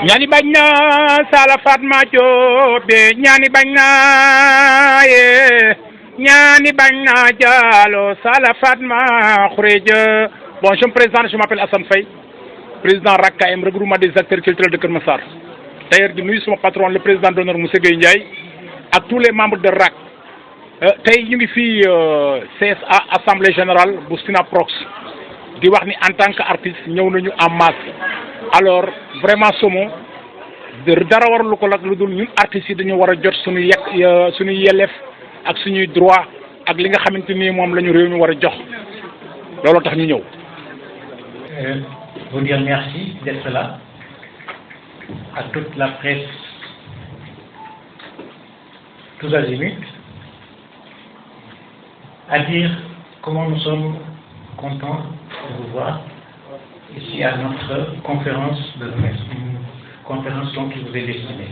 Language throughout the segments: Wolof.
ñani bañ na Sala Fatma Jobe ñani bañ na ye ñani bañ na Diallo Sala Fatma Khourédia. Bon, je me présente, je m'appelle Hassan Faye, président RAC-KM, regroupement des acteurs culturels de Keur Massar. D'ailleurs di nuyu sama patron le président d'honneur monsieur Gueye Ndiaye ak tous les membres de RAC. Tey ñu ngi fii CSA assemblée générale bu SYNAPROX di wax ni en tant qu'artiste ñëw nañu en masse. Alors vraiment Somo dara warul ko lak lu dul ñun artistes yi dañu war a jot suñu suñuy yelleef ak suñuy droit ak li nga xamante ni moom la ñu réew ñu war a jox looloo tax ñu ñëw. Vous dire merci d'être là, à toute la presse, tous azimuts, à dire comment nous sommes contents de vous voir ici à notre conférence de presse, une conférence donc qui vous est destinée.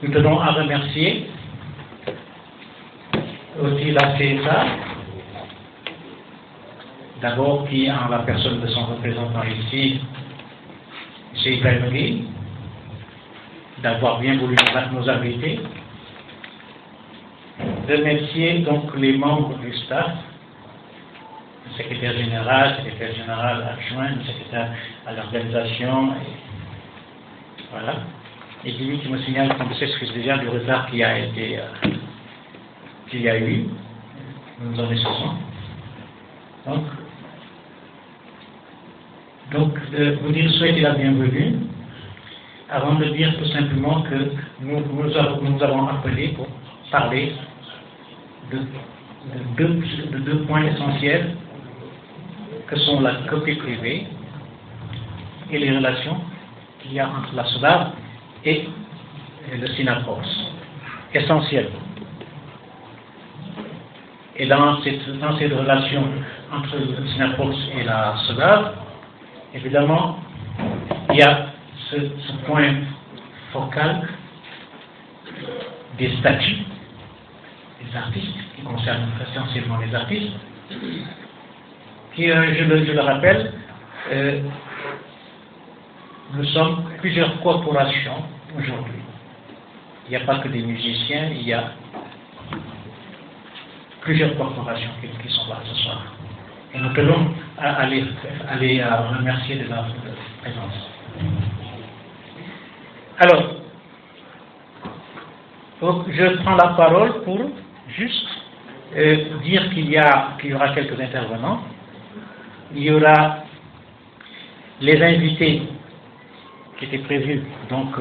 Nous tenons à remercier aussi la CSA, d'abord qui en la personne de son représentant ici, M. Ibrahima Gueye, d'avoir bien voulu nous inviter. Remercier donc les membres du staff, le secrétaire général adjoint, le secrétaire à l'organisation, voilà. Et lui qui me signale qu'on s'excuse déjà du retard qu'il y a eu. Nous en excusons. Donc, vous dire souhaiter la bienvenue, avant de dire tout simplement que nous avons appelé pour parler de deux points essentiels que sont la copie privée et les relations qu'il y a entre la SODAV et le SYNAPROX. Essentiel. Et dans cette relation entre le SYNAPROX et la SODAV, évidemment, il y a ce point focal des statuts des artistes, qui concerne essentiellement les artistes, qui, je le rappelle, nous sommes plusieurs corporations aujourd'hui. Il n'y a pas que des musiciens, il y a plusieurs corporations qui sont là ce soir. Et nous tenons à les remercier de leur présence. Alors, je prends la parole pour juste dire qu'il y aura quelques intervenants. Il y aura les invités qui étaient prévus. Donc,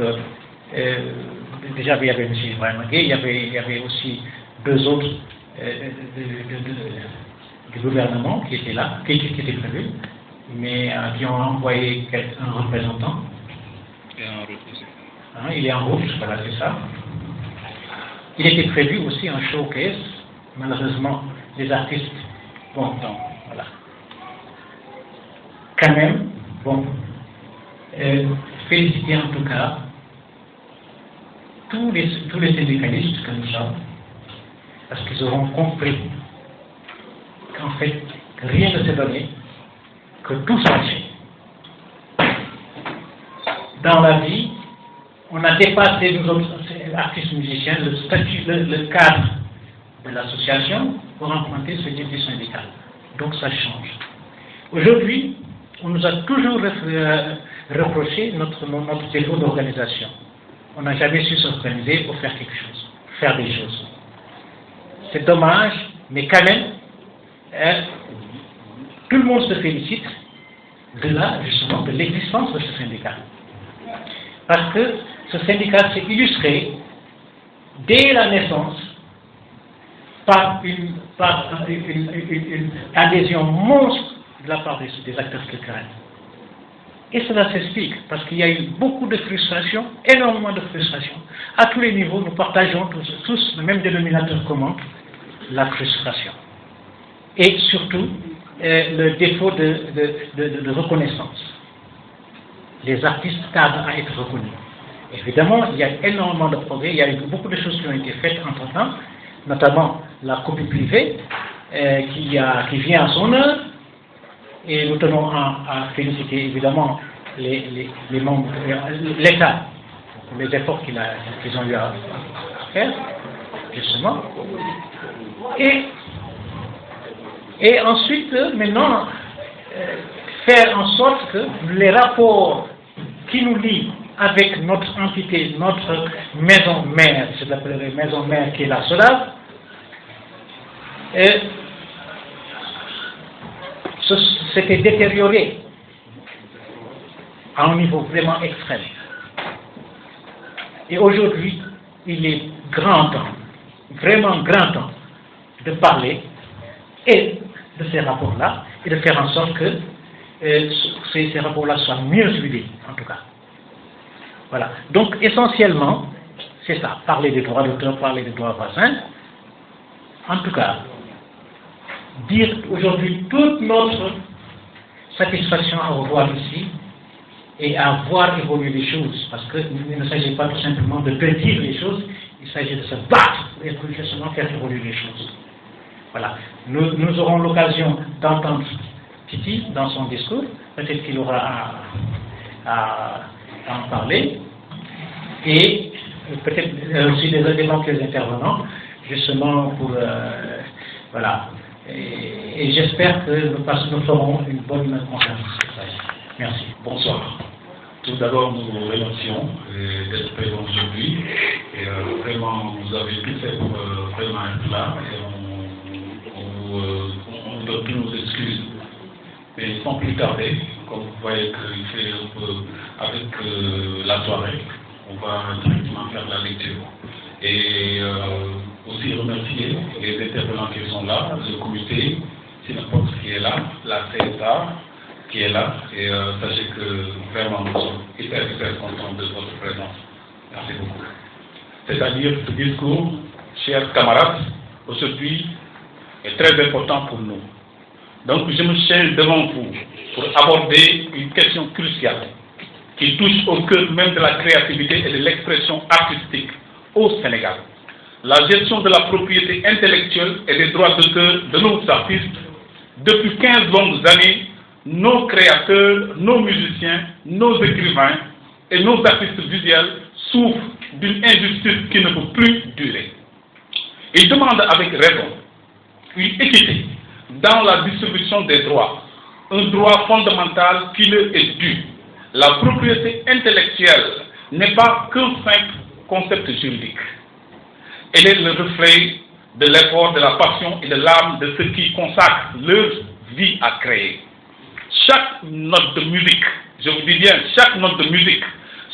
déjà, il y avait M. Ibrahima Gueye, il y avait aussi deux autres du gouvernement qui étaient là, qui étaient prévus, mais qui ont envoyé un représentant. Il est en route, voilà, c'est ça. Il était prévu aussi un showcase. Malheureusement, les artistes, bon, non, voilà. Quand même, bon, féliciter en tout cas tous les syndicalistes que nous sommes, parce qu'ils auront compris qu'en fait, rien ne s'est donné, que tout s'est fait. Dans la vie, on a dépassé, nous autres artistes musiciens, le statut, le cadre de l'association pour emprunter ce défi syndical. Donc ça change. Aujourd'hui, on nous a toujours reproché notre défaut d'organisation. On n'a jamais su s'organiser pour faire quelque chose, faire des choses. C'est dommage, mais quand même, tout le monde se félicite de là, justement, de l'existence de ce syndicat. Parce que ce syndicat s'est illustré dès la naissance par une adhésion monstre de la part des acteurs culturels. Et cela s'explique parce qu'il y a eu beaucoup de frustration, énormément de frustration. À tous les niveaux, nous partageons tous le même dénominateur commun, la frustration. Et surtout, le défaut de reconnaissance. Les artistes tardent à être reconnus. Évidemment, il y a énormément de progrès, il y a eu beaucoup de choses qui ont été faites entre-temps, notamment la copie privée qui vient à son heure, et nous tenons à féliciter évidemment les membres, l'État, les efforts qu'ils ont eu à faire, justement. Et ensuite, maintenant, faire en sorte que les rapports qui nous lient avec notre entité, notre maison mère, je l'appellerai maison mère qui est la SODAV, s'était détérioré à un niveau vraiment extrême. Et aujourd'hui, il est grand temps, vraiment grand temps, de parler et de ces rapports-là et de faire en sorte que ces rapports-là soient mieux suivis, en tout cas. Voilà. Donc, essentiellement, c'est ça. Parler des droits d'auteur, parler des droits voisins. En tout cas, dire aujourd'hui toute notre satisfaction à revoir ici et à voir évoluer les choses. Parce qu'il ne s'agit pas tout simplement de dire les choses, il s'agit de se battre pour justement faire évoluer les choses. Voilà. Nous aurons l'occasion d'entendre Titi dans son discours. Peut-être qu'il aura à en parler. Et peut-être aussi des éventuels intervenants, justement pour... voilà. Et j'espère que nous ferons une bonne conférence. Merci. Bonsoir. Tout d'abord, nous vous remercions d'être présents aujourd'hui. Et vraiment, vous avez tout fait pour vraiment être là. Et on vous donne toutes nos excuses. Mais sans plus tarder, comme vous voyez qu'il fait un peu avec la soirée, on va directement faire la lecture. Et aussi remercier les intervenants qui sont là, le comité, Sinapox qui est là, la CSA qui est là, et sachez que vraiment nous sommes hyper contents de votre présence. Merci beaucoup. C'est-à-dire ce discours, chers camarades, aujourd'hui est très important pour nous. Donc je me tiens devant vous pour aborder une question cruciale qui touche au cœur même de la créativité et de l'expression artistique au Sénégal. La gestion de la propriété intellectuelle et des droits d'auteur de nos artistes. Depuis 15 longues années, nos créateurs, nos musiciens, nos écrivains et nos artistes visuels souffrent d'une injustice qui ne peut plus durer. Ils demandent avec raison une équité dans la distribution des droits, un droit fondamental qui leur est dû. La propriété intellectuelle n'est pas qu'un simple concept juridique. Elle est le reflet de l'effort, de la passion et de l'âme de ceux qui consacrent leur vie à créer. Chaque note de musique, je vous dis bien, chaque note de musique,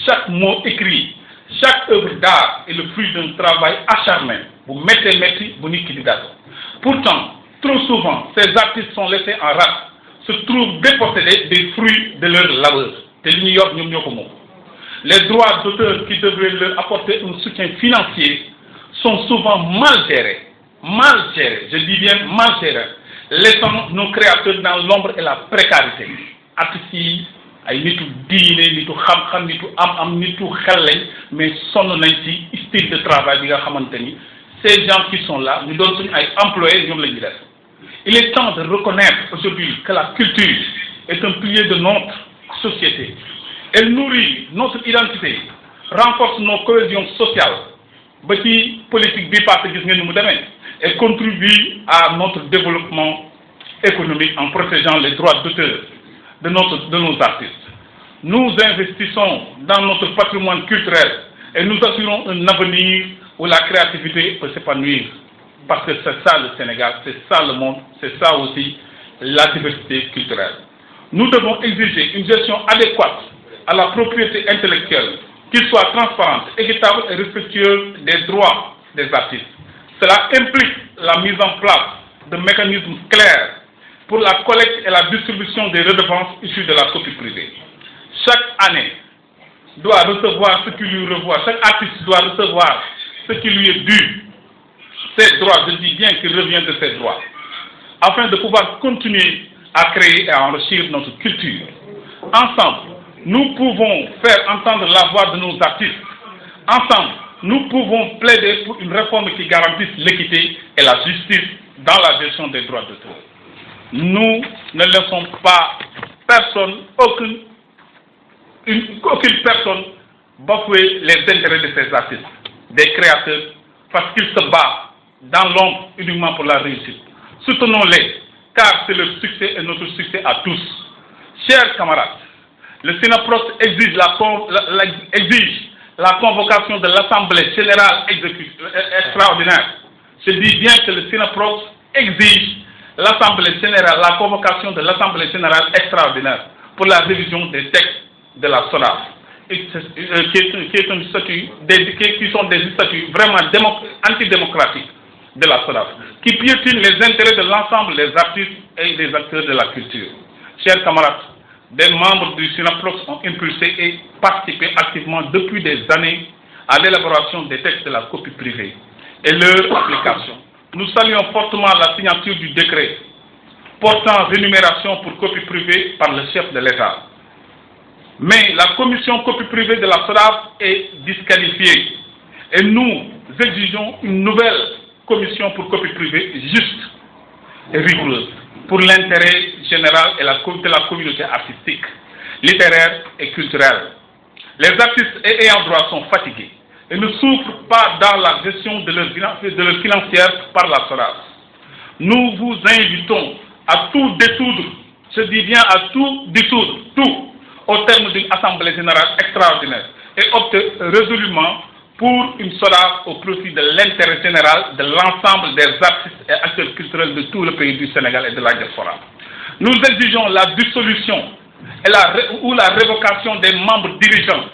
chaque mot écrit, chaque œuvre d'art est le fruit d'un travail acharné. Vous mettez, vous n'y quittez. Pourtant, trop souvent, ces artistes sont laissés en rade, se trouvent dépossédés des fruits de leur labeur. Les droits d'auteur qui devraient leur apporter un soutien financier sont souvent mal gérés, je dis bien mal gérés, laissant nos créateurs dans l'ombre et la précarité. Artistes ay nitu diine nitu xam-xam nitu am nitu xel lañ mais sonn nañ ci style de travail bi nga xamanteni ces gens qui sont là ñu doon suñu ay employés ñoom la ñuy def. Il est temps de reconnaître aujourd'hui que la culture est un pilier de notre société. Elle nourrit notre identité, renforce nos cohésions sociales, ba ci politique bi passé gis ngeen ni mu demee, et contribue à notre développement économique en protégeant les droits d'auteur de nos artistes. Nous investissons dans notre patrimoine culturel et nous assurons un avenir où la créativité peut s'épanouir. Parce que c'est ça le Sénégal, c'est ça le monde, c'est ça aussi la diversité culturelle. Nous devons exiger une gestion adéquate à la propriété intellectuelle, qu'il soit transparente, équitable et respectueuse des droits des artistes. Cela implique la mise en place de mécanismes clairs pour la collecte et la distribution des redevances issues de la copie privée. Chaque année doit recevoir ce qui lui revoit, chaque artiste doit recevoir ce qui lui est dû, ses droits, je dis bien qu'il revient de ses droits, afin de pouvoir continuer à créer et à enrichir notre culture. Ensemble, nous pouvons faire entendre la voix de nos artistes. Ensemble, nous pouvons plaider pour une réforme qui garantisse l'équité et la justice dans la gestion des droits d'auteur. Nous ne laissons pas personne, aucune qu'aucune personne bafouer les intérêts de ces artistes, des créateurs, parce qu'ils se battent dans l'ombre uniquement pour la réussite. Soutenons-les, car c'est leur succès et notre succès à tous. Chers camarades, le Sénaprox exige la convocation de l'Assemblée générale extraordinaire. Je dis bien que le Sénaprox exige l'Assemblée générale, la convocation de l'Assemblée générale extraordinaire pour la révision des textes de la SODAV, qui sont des statuts vraiment antidémocratiques de la SODAV, qui piétinent les intérêts de l'ensemble des artistes et des acteurs de la culture. Chers camarades, des membres du Sénaprox ont impulsé et participé activement depuis des années à l'élaboration des textes de la copie privée et leur application. Nous saluons fortement la signature du décret portant rémunération pour copie privée par le chef de l'État. Mais la commission copie privée de la SODAV est disqualifiée et nous exigeons une nouvelle commission pour copie privée juste et rigoureuse pour l'intérêt général et de la communauté artistique, littéraire et culturelle. Les artistes et ayants droit sont fatigués et ne souffrent pas dans la gestion de leur financière par la SODAV. Nous vous invitons à tout dissoudre, je dis bien à tout dissoudre, tout, au terme d'une assemblée générale extraordinaire et opter résolument pour une SODAV au profit de l'intérêt général de l'ensemble des artistes et acteurs culturels de tout le pays du Sénégal et de la diaspora. Nous exigeons la dissolution ou la révocation des membres dirigeants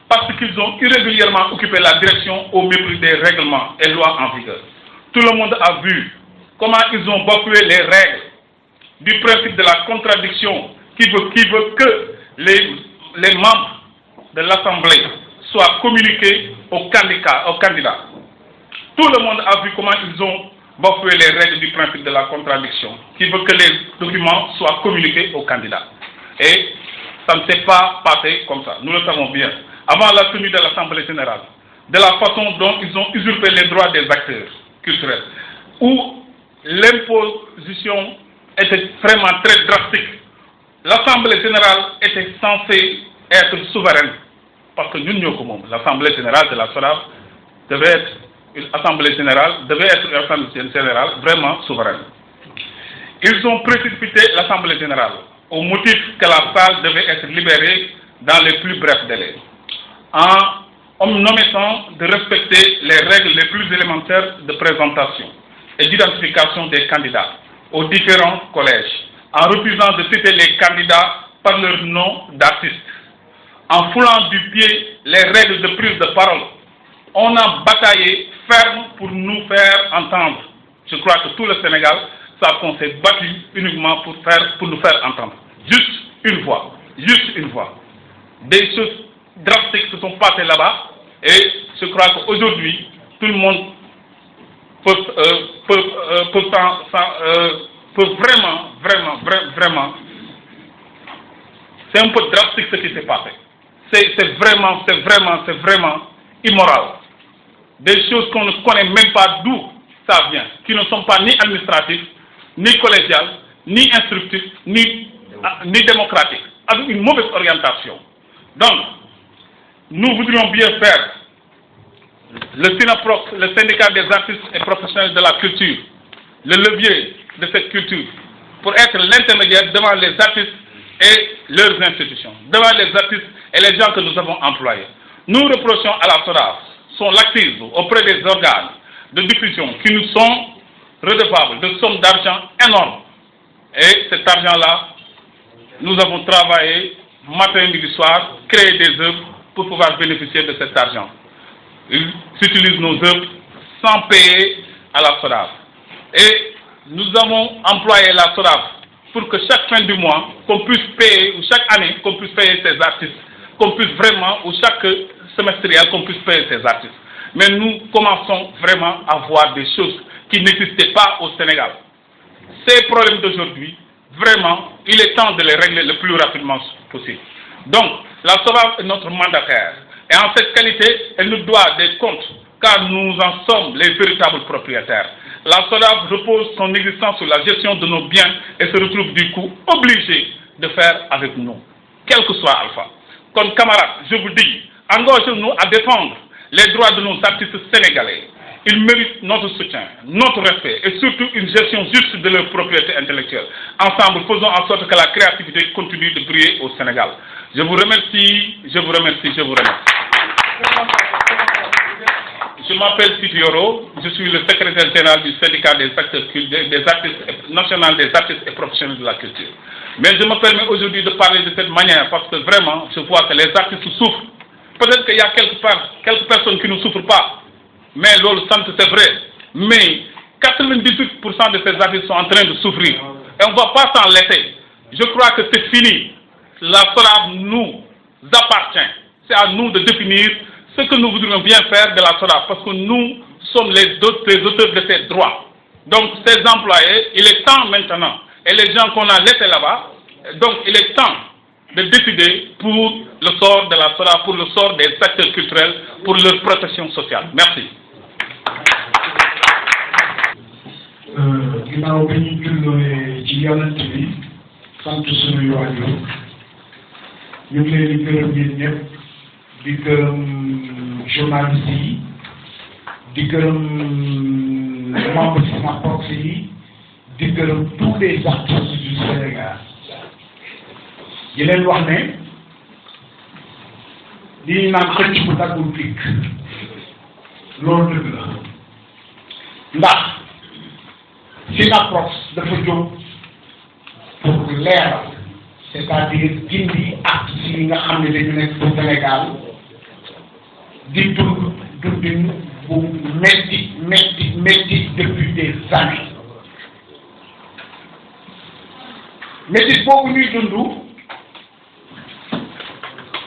parce qu'ils ont irrégulièrement occupé la direction au mépris des règlements et lois en vigueur. Tout le monde a vu comment ils ont bafoué les règles du principe de la contradiction qui veut que les membres de l'Assemblée soient communiqués aux candidats. Tout le monde a vu comment ils ont bafoué les règles du principe de la contradiction, qui veut que les documents soient communiqués aux candidats. Et ça ne s'est pas passé comme ça, nous le savons bien. Avant la tenue de l'Assemblée générale, de la façon dont ils ont usurpé les droits des acteurs culturels, où l'imposition était vraiment très drastique. L'Assemblée générale était censée être souveraine, parce que nous, l'Assemblée générale de la SODAV devait être une Assemblée générale vraiment souveraine. Ils ont précipité l'Assemblée générale au motif que la salle devait être libérée dans les plus brefs délais, en omettant de respecter les règles les plus élémentaires de présentation et d'identification des candidats aux différents collèges, en refusant de citer les candidats par leur nom d'artiste, en foulant du pied les règles de prise de parole. On a bataillé ferme pour nous faire entendre. Je crois que tout le Sénégal savent qu'on s'est battu uniquement pour nous faire entendre. Juste une voix. Des choses drastiques se sont passées là-bas et je crois qu'aujourd'hui, tout le monde peut vraiment, c'est un peu drastique ce qui s'est passé. C'est vraiment immoral. Des choses qu'on ne connaît même pas d'où ça vient, qui ne sont pas ni administratifs, ni collégiales, ni instructifs, ni démocratiques, avec une mauvaise orientation. Donc, nous voudrions bien faire le Sénaprox, le syndicat des artistes et professionnels de la culture, le levier de cette culture, pour être l'intermédiaire devant les artistes et leurs institutions, devant les artistes et les gens que nous avons employés. Nous reprochons à la SODAV son laxisme auprès des organes de diffusion qui nous sont redevables de sommes d'argent énormes. Et cet argent-là, nous avons travaillé matin, midi, soir, créé des œuvres pour pouvoir bénéficier de cet argent. Ils utilisent nos œuvres sans payer à la SODAV. Et nous avons employé la SODAV pour que chaque fin du mois, qu'on puisse payer, ou chaque année, qu'on puisse payer ces artistes, qu'on puisse vraiment, ou chaque semestriel, qu'on puisse payer ces artistes. Mais nous commençons vraiment à voir des choses qui n'existaient pas au Sénégal. Ces problèmes d'aujourd'hui, vraiment, il est temps de les régler le plus rapidement possible. Donc, la SODAV est notre mandataire. Et en cette qualité, elle nous doit des comptes, car nous en sommes les véritables propriétaires. La SODAV repose son existence sur la gestion de nos biens et se retrouve du coup obligée de faire avec nous, quel que soit Alpha. Comme camarades, je vous dis, engageons-nous à défendre les droits de nos artistes sénégalais. Ils méritent notre soutien, notre respect et surtout une gestion juste de leur propriété intellectuelle. Ensemble, faisons en sorte que la créativité continue de briller au Sénégal. Je vous remercie, je vous remercie, je vous remercie. Je m'appelle Sidi Yoro, je suis le secrétaire général du syndicat des artistes national des artistes et professionnels de la culture. Mais je me permets aujourd'hui de parler de cette manière parce que vraiment, je vois que les artistes souffrent. Peut-être qu'il y a quelques personnes qui ne souffrent pas, mais l'autre c'est vrai. Mais 98% de ces artistes sont en train de souffrir. Et on ne va pas s'en laisser. Je crois que c'est fini. La SODAV nous appartient. C'est à nous de définir ce que nous voudrions bien faire de la SODAV, parce que nous sommes les auteurs de ces droits. Donc ces employés, il est temps maintenant, et les gens qu'on a laissés là-bas, donc il est temps de décider pour le sort de la SODAV, pour le sort des acteurs culturels, pour leur protection sociale. Merci. ginnaaw bi ñu jullee ci yonent bi sant suñuy waajur ñu ngi leen di gërëm yéen ñëpp di gërëm journaliste yi di gërëm membre SYNAPROX yi di gërëm tous les artistes du Sénégal di leen wax ne li ñu naan xëcc bu daggul picc loolu dëgg la ndax SYNAPROX dafa jóg pour leeral c'est-à-dire gindi artistes yi nga xam ne dañu nekk bu Sénégal di dund dundin bu métti depuis des années métti boobu ñuy dund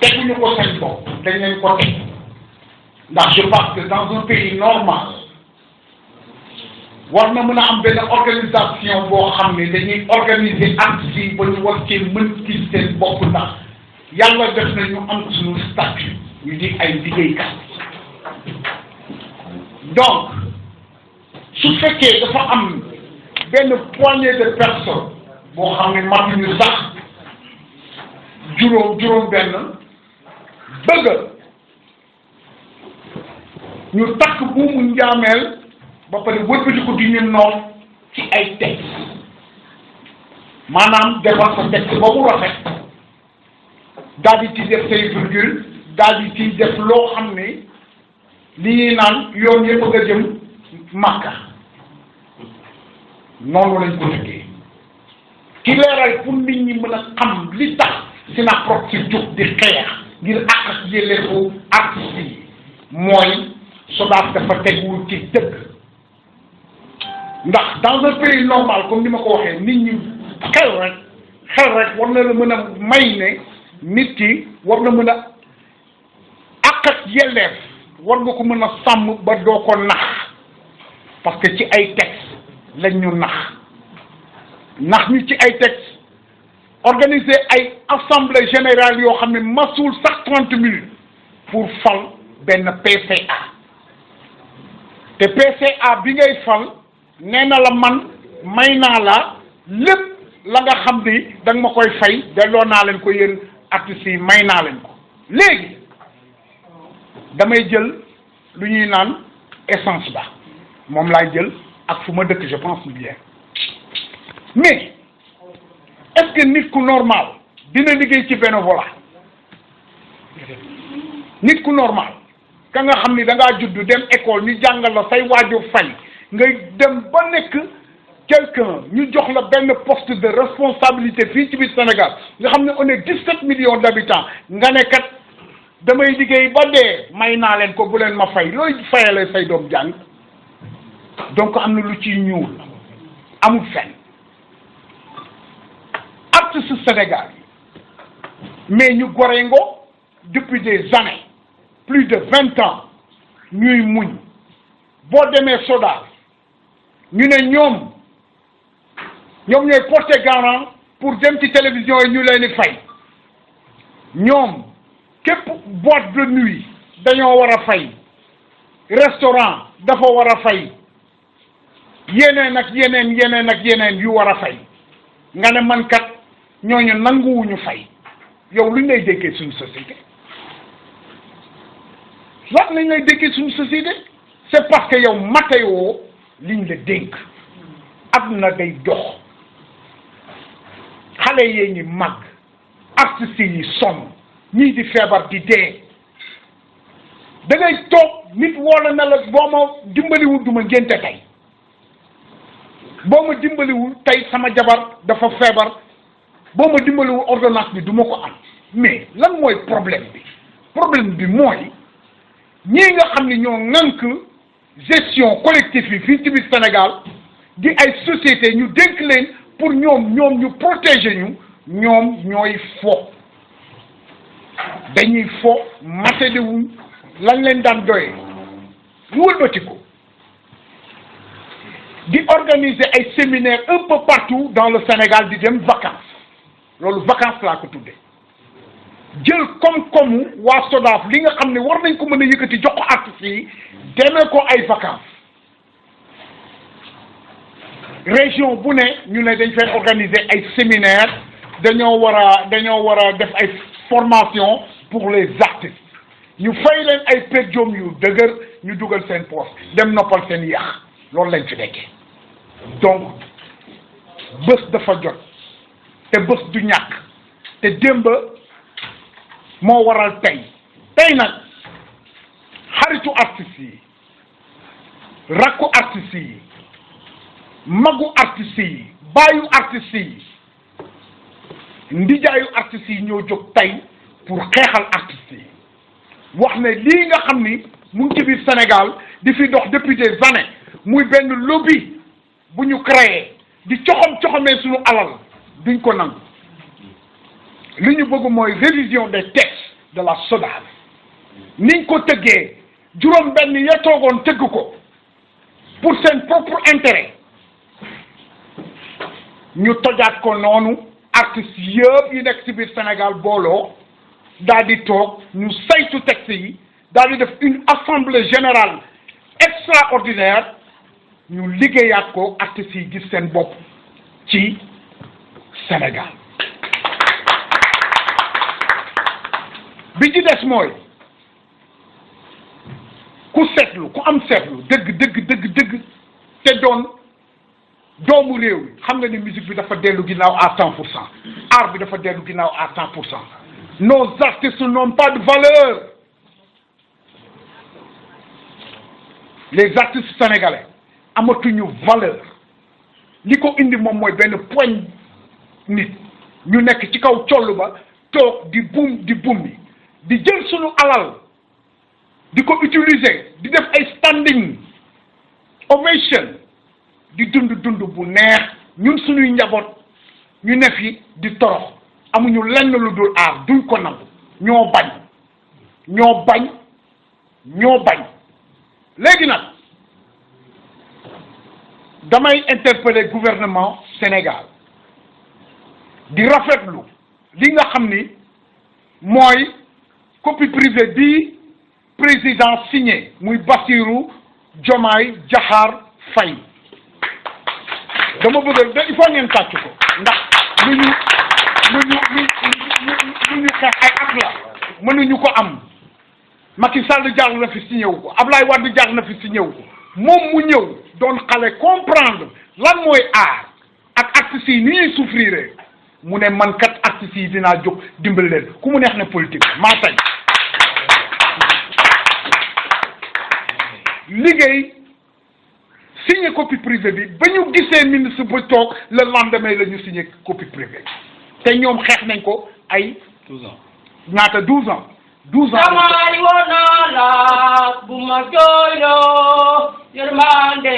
teguñu ko seen bopp dañ leen ko teg ndax je pense que dans un pays normal war na mën a am benn organisation boo xam ne dañuy organiser artistes yi ba ñu war cee mën gis seen bopp ndax yàlla def na ñu am suñu statut ñu di ay liggéeykat donc su fekkee dafa am benn poignée de personnes boo xam ne matuñu sax juróom benn bëgg ñu takk buumu njaameel ba pare wëlbatiku di ñu noon ci ay texte maanaam defar sa texte ba mu rafet daal di ci def say virgule daal di ci def loo xam ne li ñuy naan yoon yëpp nga jëm Makka noonu lañ ko tëggee ki leeral pour nit ñi mën a xam li tax SYNAPROX ci jóg di xeex ngir àq ak yelleefu artistes yi mooy SODAV dafa teguwul ci dëgg ndax dans un pays normal comme ni ma ko waxee nit ñi xel rek war na la mën a may ne nit ki war na mën a àq ak yelleef war nga ko mën a sàmm ba doo ko nax parce que ci ay texte lañ ñu nax ñu ci ay texte organiser ay assemblée générale yoo xam ne masul sax 30 minutes pour fal benn PCA te PCA bi ngay fal nee na la man may naa la lépp la nga xam ni da nga ma koy fay delloo naa leen ko yéen artistes yi may naa leen ko léegi damay jël lu ñuy naan essence ba moom laay jël ak fu ma dëkk je pense bien mais est-ce que nit ku normal dina liggéey ci bénévolat nit ku normal ka nga xam ni da ngaa judd dem école ñu jàngal la say waajur fay ngay dem ba nekk quelqu'un ñu jox la benn poste de responsabilité fii ci biir Sénégal nga xam ne on est 17 millions d'habitants nga ne kat damay liggéey ba dee may naa leen ko bu leen ma fay looy fayale say doom jàng donc am na lu ciy ñuul amul fenn artiste Sénégal mais ñu goree ngo depuis des années plus de 20 ans ñuy muñ boo demee SODAV ñu ne ñoom ñooy porter garant pour dem ci télévision yi ñu leen di fay ñoom képp boîte de nuit dañoo war a fay restaurant dafa war a fay yeneen ak yeneen yu war a fay nga ne man kat ñooñu nanguwuñu fay yow luñ lay dékkee suñu société lan lañ lay dékkee suñu société c'est parce que yow matayoo liñ la dénk adduna day dox xale yee ngi màgg artistes yi sonn ñii di feebar di dee da ngay toog nit woola na la boo ma dimbaliwul duma ngénte tey boo ma dimbaliwul tey sama jabar dafa feebar boo ma dimbaliwul ordonnance bi du ma ko am mais lan mooy problème bi mooy ñii nga xam ne ñoo ŋànk gestion collective yi fii ci biir Sénégal di ay société ñu dénk leen pour ñoom ñu protéger ñu ñoom ñooy fo dañuy fo matadiwuñ lañ leen daan doyee ñu wëlbati ko di organiser ay séminaires un peu partout dans le Sénégal di dem vacances loolu vacances laa ko tuddee jël koom-koomu waa SODAV li nga xam ne war nañ ko mën a yëkkati jox ko artistes yi demee ko ay vacances région bu ne ñu ne dañ fay organiser ay séminaires dañoo war a def ay formation pour les artistes ñu fay leen ay péjom yu dëgër ñu dugal seen poche dem noppal seen yàq loolu lañ fi nekkee donc bés dafa jot te bés du ñàkk te démb moo waral tey nag xaritu artistes yi rakku artistes yi magu artistes yi baayu artistes yi ndijaayu artistes yi ñoo jóg tey pour xeexal artistes yi wax ne lii nga xam ni mu ngi ci biir Sénégal di fi dox depuis des années muy benn lobby bu ñu créé di coxamee suñu alal duñ ko nangu li ñu bëgg mooy révision des textes de la SODAV niñ ko tëggee juróom benn ya toogoon tëgg ko pour seen propre intérêt ñu tojaat ko noonu artistes yëpp yi nekk ci biir Sénégal booloo daal di toog ñu saytu texte yi daal di def une assemblée générale extraordinaire ñu liggéeyaat ko artistes yi gis seen bopp ci Sénégal bi ci des mooy ku seetlu ku am seetlu dëgg te doon doomu réew mi xam nga ni musique bi dafa dellu ginnaaw à 100%, art bi dafa dellu ginnaaw à 100%. Nos artistes n'ont pas de valeur. Les artistes sénégalais amatuñu valeur li ko indi moom mooy benn poigne nit ñu nekk ci kaw coll ba toog di buum di jël sunu alal di ko utiliser di def ay standing ovation di dund bu neex ñun suñuy njaboot ñu ne fi di torox amuñu lenn lu dul aar duñ ko nangu ñoo bañ léegi nag damay interpeller gouvernement Sénégal di rafetlu li nga xam ni mooy copie privée bi président signé muy Bassirou Diomaye Diakhar Faye dama bëgg il faut ngeen tàcc ko ndax lu ñu xeex ay at la mënuñu ko am Macky Sall jaar na fi signé wu ko Ablaye Wade jaar na fi signé wu ko moom mu ñëw doon xale comprendre lan mooy aar ak artistes yi ni ñuy souffrir mu ne man kat artistes yi dinaa jóg dimbali leen ku mu neex ne politique maa tey liggéey signé copie privée bi ba ñu gisee ministre bu toog le lendemain la ñu signé copie privée te ñoom xeex nañ ko ay 12 ans ñaata 12 ans Damay wonala buma joyo yermande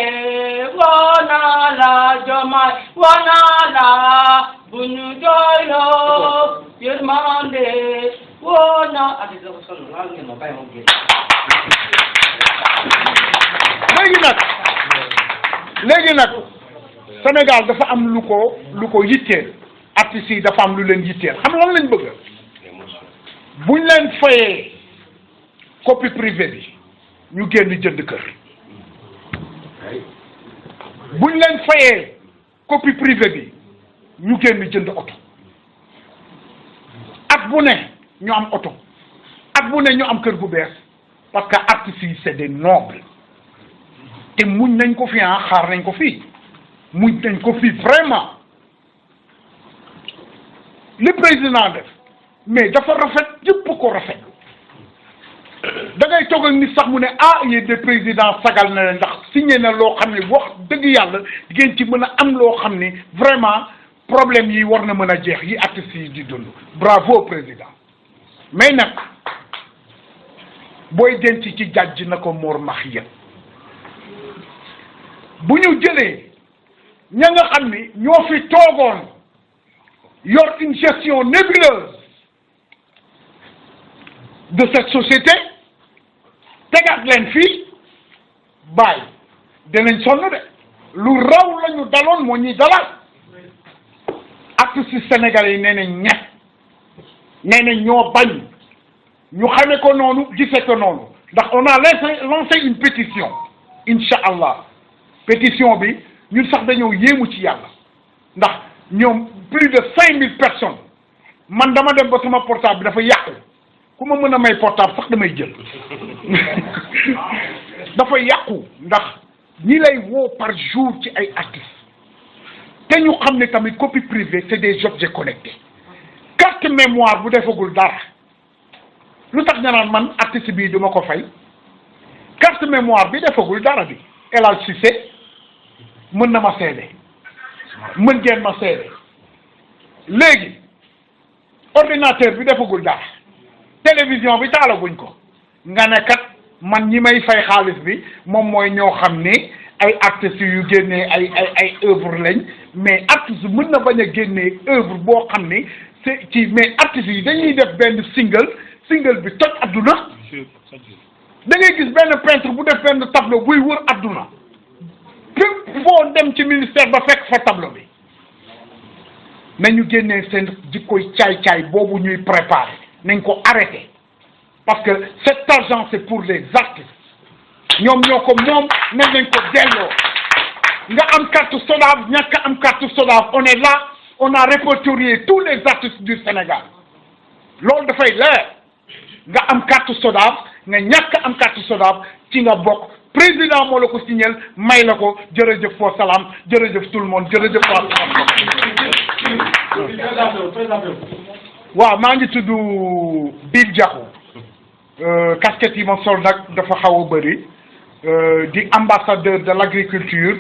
wonala Diomaye wonala buñu joyo yermande wona adisa ko sonu la ngeen ma bay mo gën léegi nag Sénégal dafa am lu ko yitteel artistes yi dafa am lu leen yitteel xam lan lañ bëgg buñ leen fayee copie privée bi ñu génn jënd kër buñ leen fayee copie privée bi ñu génn jënd oto ak at bu ne ñu am oto at bu ne ñu am kër gu bees parce que artistes yi c'est des nobles te muñ nañ ko fi xaar nañ ko fii muñ nañ ko fii vraiment li président def mais dafa rafet yëpp ko rafet da ngay toog ak nit sax mu ne yéen de président sagal na leen ndax signé na loo xam ne wax dëgg yàlla ngeen ci mën a am loo xam ni vraiment problème yi war na mën a jeex yi artistes yi di dund bravo président mais nag booy denc ci jàjj na ko moor max yëpp bu ñu jëlee ña nga xam ni ñoo fi toogoon yor une gestion nébuleuse de cette société tegaat leen fii bàyyi danañ sonn de lu raw la ñu daloon moo ñuy dalal artistes sénégalais yi nee nañ ñett nee nañ ñoo bañ ñu xamee ko noonu gisee ko noonu ndax on a lancé une pétition incha allah pétition bi ñun sax dañoo yéemu ci yàlla ndax ñoom plus de 5000 personnes man dama dem ba sama portable bi dafa yàqu ku ma mën a may portable sax damay jël dafa yàqu ndax ñi lay woo par jour ci ay artistes te ñu xam ne tamit copie privée c'est des objets connectés carte mémoire bu defagul dara lu tax nga naan man artiste bii duma ko fay carte mémoire bi defagul dara bi El Hadj Cissé mën na ma seede mën ngeen ma seede léegi ordinateur bi defagul dara télévision bi taalaguñ ko nga ne kat man ñi may fay xaalis bi moom mooy ñoo xam ni ay artistes yu génnee ay œuvre lañ mais artiste mën na bañ a génnee œuvre boo xam ni c'est ci mais artistes yi dañuy def benn single bi toj adduna da ngay gis benn peintre bu def benn tableau buy wër adduna fépp foo dem ci ministère ba fekk fa tableau bi nañu génnee seen jikkoy caay-caay boobu ñuy préparer nañ ko arrêté parce que cet argent c'est pour les artistes ñoom ñoo ko moom nañ ko delloo nga am carte SODAV ñàkk am carte SODAV on est là on a répertorié tous les artistes du Sénégal loolu dafay leer nga am carte SODAV nga ñàkk am carte SODAV ci nga bokk président moo la ko signal may la ko jërëjëf fo salaam jërëjëf tout le monde jërëjëf waaw maa ngi tudd Bill Diakhou casquette yi ma sol nag dafa xaw a bëri di ambassadeur de l'agriculture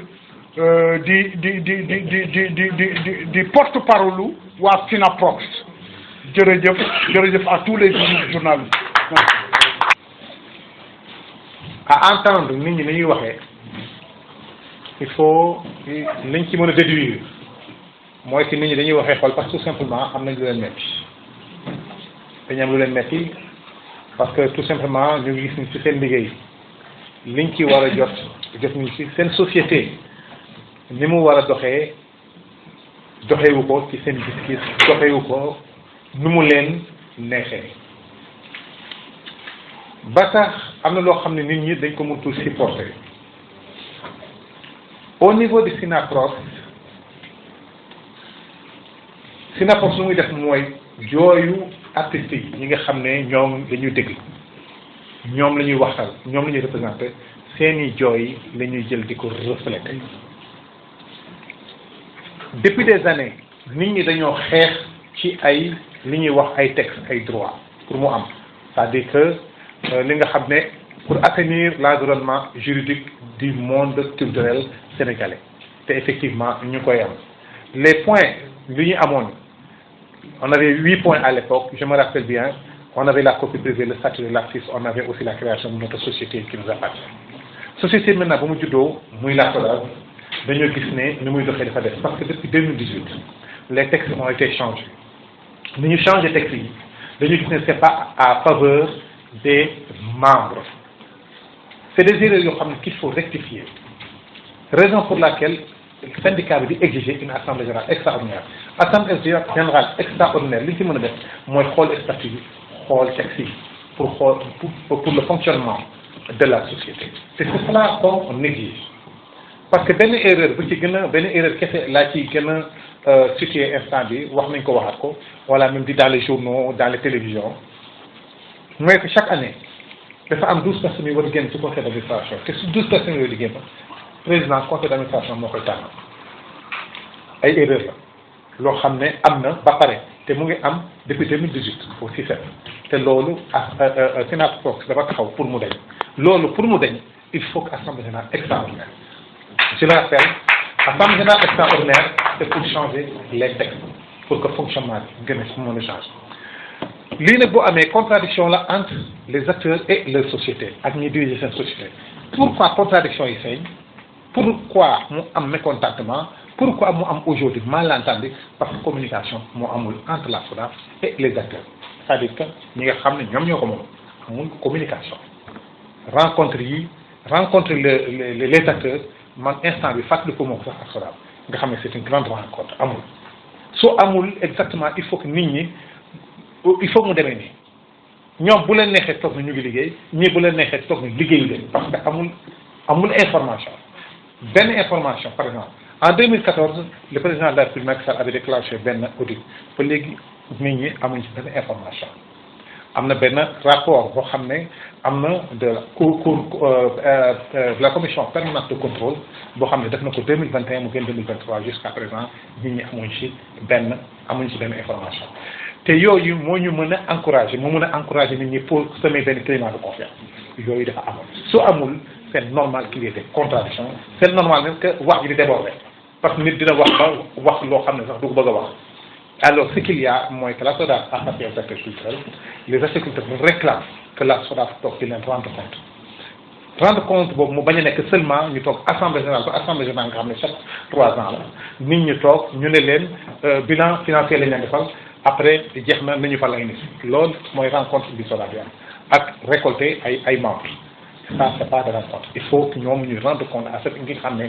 di porte-parole waa Sinaprox jërëjëf à tous les journalistes. à entendre nit ñi ni ñuy waxee il faut liñ ci mën a déduire mooy que nit ñi dañuy waxee xool parce que tout simplement am nañ lu leen metti dañu am lu leen metti parce que tout simplement ñu ngi gis ni ci seen liggéey liñ ci war a jot nañ ci seen société ni mu war a doxeewu ko ci seen gis-gis doxeewu ko nu mu leen neexee ba tax am na loo xam ne nit ñi dañ ko mëntul supporter au niveau de Sinaprox lu muy def mooy jooyu artistes yi ñi nga xam ne ñoom la ñuy dégg ñoom la ñuy waxtal ñoom la ñuy représenté seeni jooy la ñuy jël di ko refléter depuis des années nit ñi dañoo xeex ci ay li ñuy wax ay textes ay droits pour mu am c'est-à-dire que li nga xam ne pour assainir l'environnement juridique du monde culturel sénégalais te effectivement ñu koy am les points li ñu amoon on avait 8 points à l'époque je me rappelle bien on avait la copie privée le statut de l'artiste on avait aussi la création de notre société qui nous appartient société maintenant ba mu juddoo muy la SODAV dañoo gis ne ni muy doxee dafa def parce que depuis 2018 les textes ont été changés ni ñu changé textes yi dañu gis ne c'est pas à faveur des membres c'est des erreurs yoo xam ne qu'il faut rectifier raison pour laquelle le syndicat bi di exiger une assemblée générale extraordinaire assemblée générale extraordinaire li ñu ci mën a def mooy xool statut bi xool texte yi pour le fonctionnement de la société c'est cela qu'on exige parce que benn erreur bu ci gën a benn erreur kese laa ci gën a situé instant bi wax nañ ko waxaat ko wala même di dans les journaux dans les télévisions mooy que chaque année dafa am 12 personnes yu war a génn ci conseil d'administration te su 12 personnes yooyu di génn président conseil d'administration moo koy tànn ay erreur la loo xam ne am na ba pare te mu ngi am depuis 2018 au CICES te loolu Sénat Fox dafa taxaw pour mu dañ loolu pour mu dañ il faut que assemblée générale extraordinaire je le rappelle assemblée générale extraordinaire c'est pour changer les textes pour que fonctionnement bi gën a mën a changer lii nag boo amee contradiction la entre les acteurs et les sociétés ak ñi diriger seen société pourquoi contradiction yi feeñ pourquoi mu am mécontentement pourquoi mu am aujourd'hui malentendu parce que communication moo amul entre la SODAV et les acteurs c'est-à-dire que ñi nga xam ne ñoom ñoo ko moom amul communication rencontre les acteurs man instant bi fàttali ko moom sax ak SODAV nga xam ne c'est une grande rencontre amul soo amul exactement il faut que nit ñi il faut mu demee nii ñoom bu leen neexee toog na ñu ngi liggéey ñii bu leen neexee toog na liggéeyu leen parce que amul information benn information par exemple en 2014 le président de la République Macky Sall avait déclenché benn audit ba léegi nit ñi amuñ ci benn information am na benn rapport boo xam ne am na de la commission permanente de contrôle boo xam ne def na ko 2021 mu génn 2023 jusqu'à présent nit ñi amuñ ci benn information te yooyu moo ñu mën a encourager moo mën a encourager nit ñi pour semer benn climat de confiance yooyu dafa amul su amul c'est normal qu'il y ait des contradictions c'est normal même que wax ji di déborder parce que nit dina wax loo xam ne sax du ko bëgg a wax alors ce qu'il y a mooy que la SODAV a passé aux acteurs culturels les acteurs culturels réclament que la SODAV toog di leen rendre compte boobu mu bañ a nekk seulement ñu toog assemblée générale ba assemblée générale nga xam ne chaque 3 ans la nit ñi toog ñu ne leen bilan financier lañ leen defal après jeex na nañu fal ay nit loolu mooy rencontre bi SODAV bi am ak récolter ay membres ça c'est pas de rencontre il faut que ñoom ñu rendre compte à ce que nga xam ne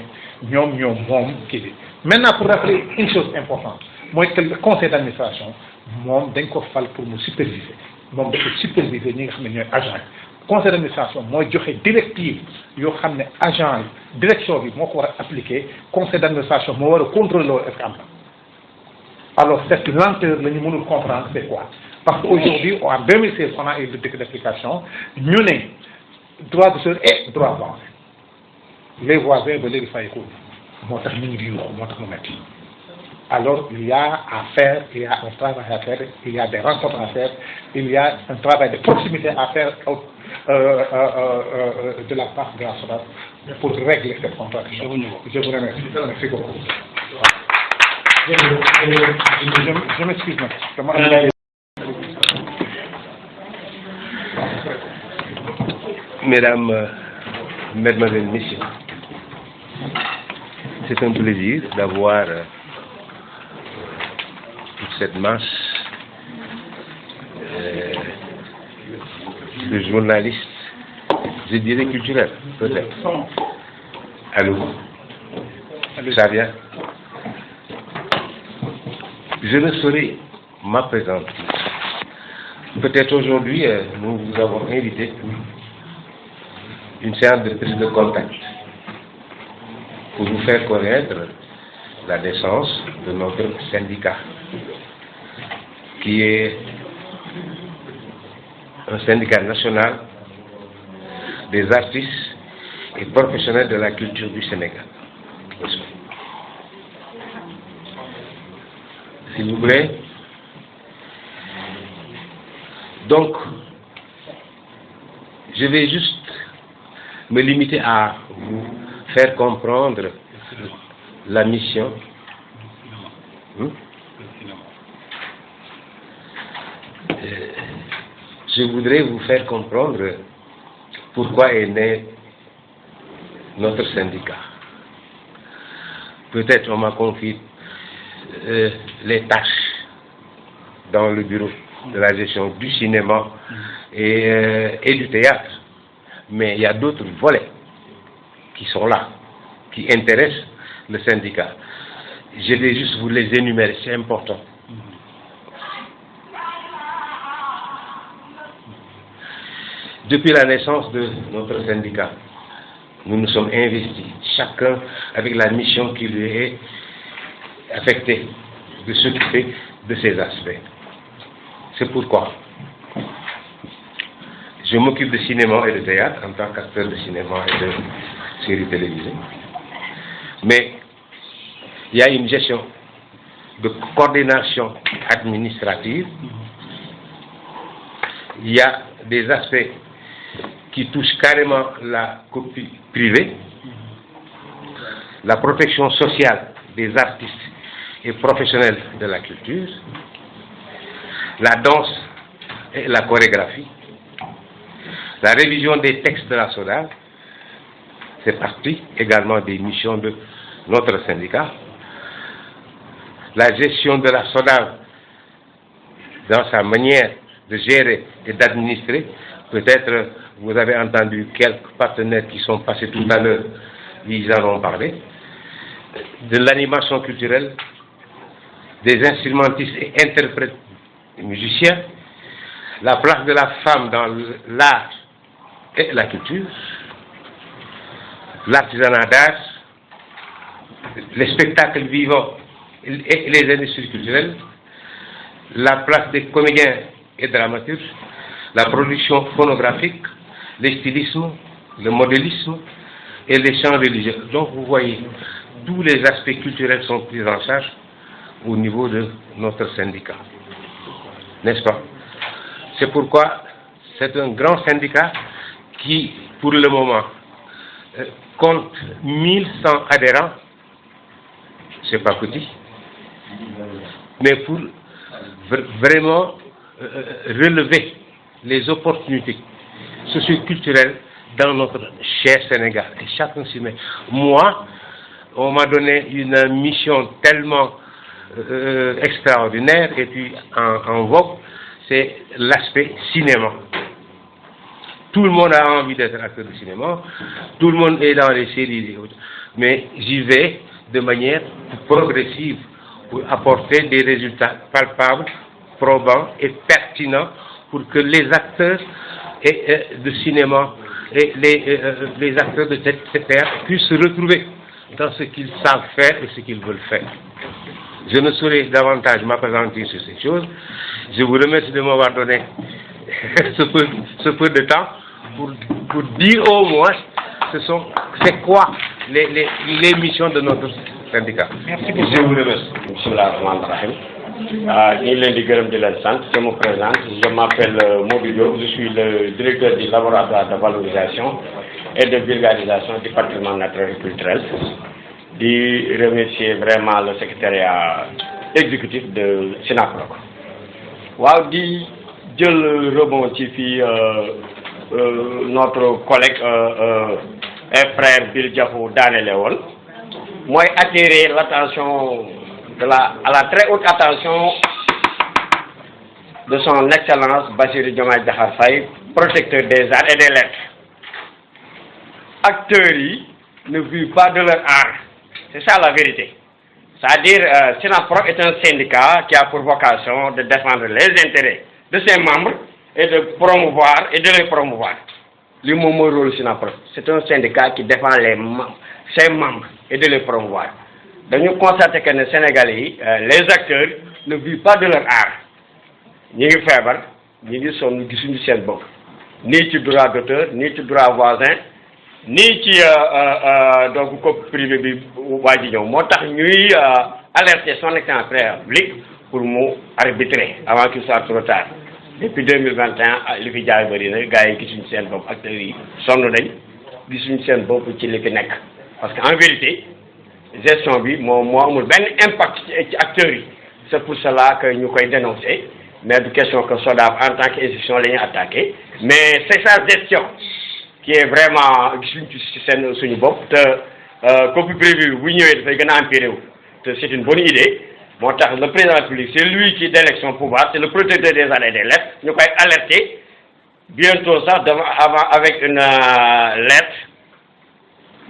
ñoom moom kii bi maintenant pour rappeler une chose importante mooy que le conseil d'administration moom dañ ko fal pour mu superviser moom dafa superviser ñi nga xam ne ñooy agent yi conseil d'administration mooy joxe directive yoo xam ne agent yi direction bi moo ko war a appliquer conseil d'administration moo war a contrôler loolu est-ce que am na alors cette lenteur la ñu mënul comprendre c'est quoi parce que aujourd'hui en 2016 on a eu le décret d'application ñu ne droit d'auteur et droit avancé les voisins ba léegi fay ko moo tax ñu ngi yuuxu moo tax mu metti alors il y a à faire il y a un travail à faire il y a des rencontres à faire il y a un travail de proximité à faire de la part de la SODAV pour régler cette contradiction. Je vous remercie. Merci beaucoup. Je m'excuse maintenant. Mesdames, Mesdemoiselles, Messieurs, c'est un plaisir d'avoir toute cette masse de journalistes, je dirais culturels, peut-être. Allô? Ça vient? Je ne saurais m'apprésenter. Peut-être aujourd'hui, nous vous avons invité une séance de prise de contact pour vous faire connaître la naissance de notre syndicat, qui est un syndicat national des artistes et professionnels de la culture du Sénégal. S'il vous plaît. Donc, je vais juste me limiter à vous faire comprendre la mission. Je voudrais vous faire comprendre pourquoi est né notre syndicat. Peut-être on m'a confié les tâches dans le bureau de la gestion du cinéma et du théâtre. Mais il y a d'autres volets qui sont là, qui intéressent le syndicat. Je vais juste vous les énumérer, c'est important. Depuis la naissance de notre syndicat, nous nous sommes investis, chacun avec la mission qui lui est affectée, de s'occuper de ces aspects. C'est pourquoi je m'occupe de cinéma et de théâtre en tant qu'acteur de cinéma et de séries télévisées. Mais il y a une gestion de coordination administrative. Il y a des aspects qui touchent carrément la copie privée, la protection sociale des artistes et professionnels de la culture, la danse et la chorégraphie, la révision des textes de la SODAV, c'est partie également des missions de notre syndicat, la gestion de la SODAV dans sa manière de gérer et d'administrer. Peut-être vous avez entendu quelques partenaires qui sont passés tout à l'heure, ils en ont parlé, de l'animation culturelle, des instrumentistes et interprètes et musiciens, la place de la femme dans l'art et la culture, l'artisanat d'art, les spectacles vivants et les industries culturelles, la place des comédiens et dramaturges, la production phonographique, les stylismes, le modélisme et les chants religieux. Donc vous voyez, tous les aspects culturels sont pris en charge au niveau de notre syndicat. N'est-ce pas? C'est pourquoi c'est un grand syndicat qui, pour le moment, compte 1100 adhérents. C'est pas petit. Mais pour vraiment relever les opportunités socioculturelles dans notre cher Sénégal. Et chacun s'y met. Moi, on m'a donné une mission tellement extraordinaire et puis en vogue, c'est l'aspect cinéma. Tout le monde a envie d'être acteur de cinéma, tout le monde est dans les séries, mais j'y vais de manière progressive pour apporter des résultats palpables, probants et pertinents pour que les acteurs de cinéma et les acteurs de théâtre puissent se retrouver dans ce qu'ils savent faire et ce qu'ils veulent faire. Je ne saurais davantage m'appesantir sur ces choses. Je vous remercie de m'avoir donné ce peu de temps pour dire au moins c'est quoi les missions de notre syndicat. Merci beaucoup. Je vous remercie. Bismillah ar-Rahman ar-Rahim. ñu ngi leen di gërëm di leen sant. Je me présente, je m'appelle Modou Diop, je suis le directeur du laboratoire de valorisation et de vulgarisation du patrimoine naturel et culturel. Di remercier vraiment le secrétariat exécutif de SYNAPROC. waaw di jël rebond ci fii notre collègue et frère Bill Diafou daanele woon mooy attirer l'attention à la très haute attention de son excellence Bassirou Diomaye Diakhar Faye, protecteur des arts et des lettres. Acteurs yi ne vivent pas de leur art, c'est ça la vérité. C'est-à-dire SYNAPROC est un syndicat qui a pour vocation de défendre les intérêts de ses membres et de promouvoir et de les promouvoir. Le moment rôle SYNAPROC, c'est un syndicat qui défend ses membres et de les promouvoir. Nous constatons que les Sénégalais, les acteurs, ne vivent pas de leur art. Nous sommes faibles, nous sommes ni ci droit d'auteur, ni ci droit voisin, ni ci donc copie privée bi waa ji ñëw moo tax ñuy alerter son excellence public pour mu arbitrer avant qu'il soit trop tard. Depuis 2021 li fi jaay bëri na gars yi gisuñu seen bopp acteurs yi sonn nañ gisuñu seen bopp ci li fi nekk parce que en vérité gestion bi moo amul benn impact ci acteurs yi. C'est pour cela que ñu koy dénoncer mais du question que SODAV en tant qu'institution la ñuy attaqué mais c'est sa gestion qui est vraiment gisuñ ci seen suñu bopp te copie privée bu ñëwee dafay gën a empiré wu te c'est une bonne idée. Moo tax le président de la République c'est lui qui délègue son pouvoir, c'est le protecteur des arts et des lettres. Ñu koy alerter bientôt sax avant avec une lettre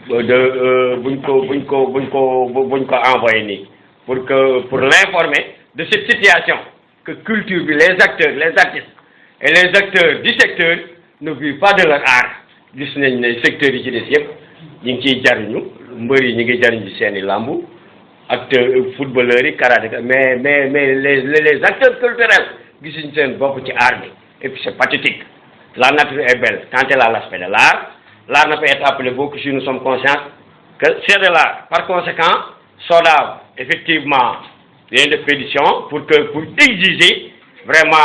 de buñ ko envoyé nii pour l'informer de cette situation que culture bi les acteurs, les artistes et les acteurs du secteur ne vivent pas de leur art. Gis nañ ne secteurs yi ci des yëpp ñu ngi ciy jariñu mbër yi ñu ngi jariñu ci seen i lambu acteurs footballeurs yi karaté mais les acteurs culturels gisuñu seen bopp ci art bi et puis c'est pathétique. La nature est belle quand elle a l'aspect de l'art. L'art ne peut être appelé beau que si nous sommes conscients que c'est de l'art. Par conséquent, SODAV, effectivement, vient de pétition pour exiger vraiment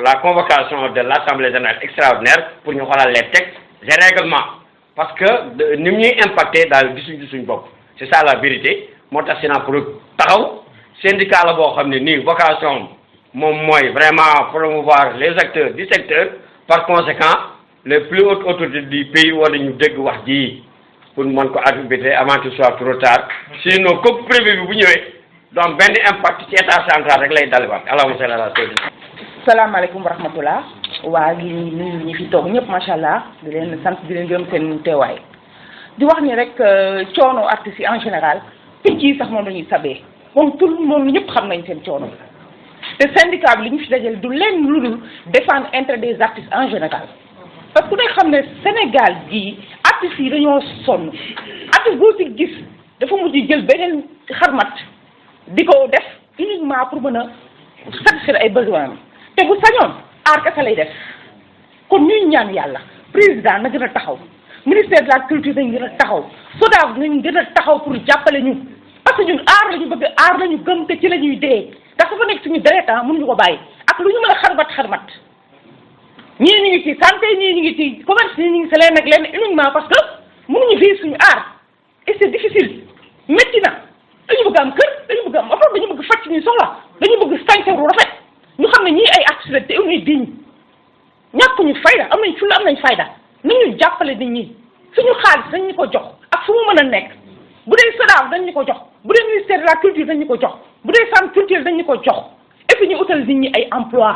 la convocation de l'Assemblée générale extraordinaire pour nous voir les textes et règlements. Parce que nous sommes impactés dans le discussion. C'est ça la vérité. Moi, je suis pour taxaw syndicat la boo xam ne nii vocation moom mooy vraiment promouvoir les acteurs du secteur. Par conséquent, les plus hautes autorités du pays war nañu dégg wax ji pour mën ko arbitrer avant que ce soit trop tard. Sinon comme privé bi bu ñëwee donc benn impact ci état central rek lay daliwaat allahumma salli ala sayyidina. salaamaaleykum wa rahmatullah waa gi nuyu ñi fi toog ñëpp macha allah di leen sant di leen gërëm seen teewaay di wax ni rek coono artistes yi en général picc yi sax moom la ñuy sabee moom tout le monde ñëpp xam nañ seen coono te syndicat bi li ñu fi dajale du leen lu dul défendre intérêt des artistes en général parce que dañ xam ne Sénégal gii artistes yi dañoo sonn artiste boo ci gis dafa mujj jël beneen xarmat di ko def uniquement pour mën a satisfaire ay besoins te bu sañoon aar kese lay def kon ñuy ñaan yàlla président na gën a taxaw ministère de la culture nañ gën a taxaw SODAV nañ gën a taxaw pour jàppale ñu parce que ñun aar lañu bëgg aar lañu gëm te ci la ñuy dee ndax dafa nekk suñu deret mënuñu ko bàyyi ak lu ñu mën a xarmat ñii ñu ngi ci santé ñii ñu ngi ci commerce ñii ñu ngi ci leen ak leen uniquement parce que mënuñu vivre suñu aar et c'est difficile métti na dañu bëgg am kër dañu bëgg am oto dañu bëgg faj suñuy soxla dañu bëgg sañse ru rafet ñu xam ne ñii ay artistes la te on est digne ñàkkuñu fayda am nañ fulla am nañ fayda nañu jàppale nit ñi suñu xaalis dañ ñu ko jox ak fu mu mën a nekk bu dee SODAV dañ ñu ko jox bu dee ministère de la culture dañ ñu ko jox bu dee centre culturel dañ ñu ko jox et puis ñu utal nit ñi ay emploi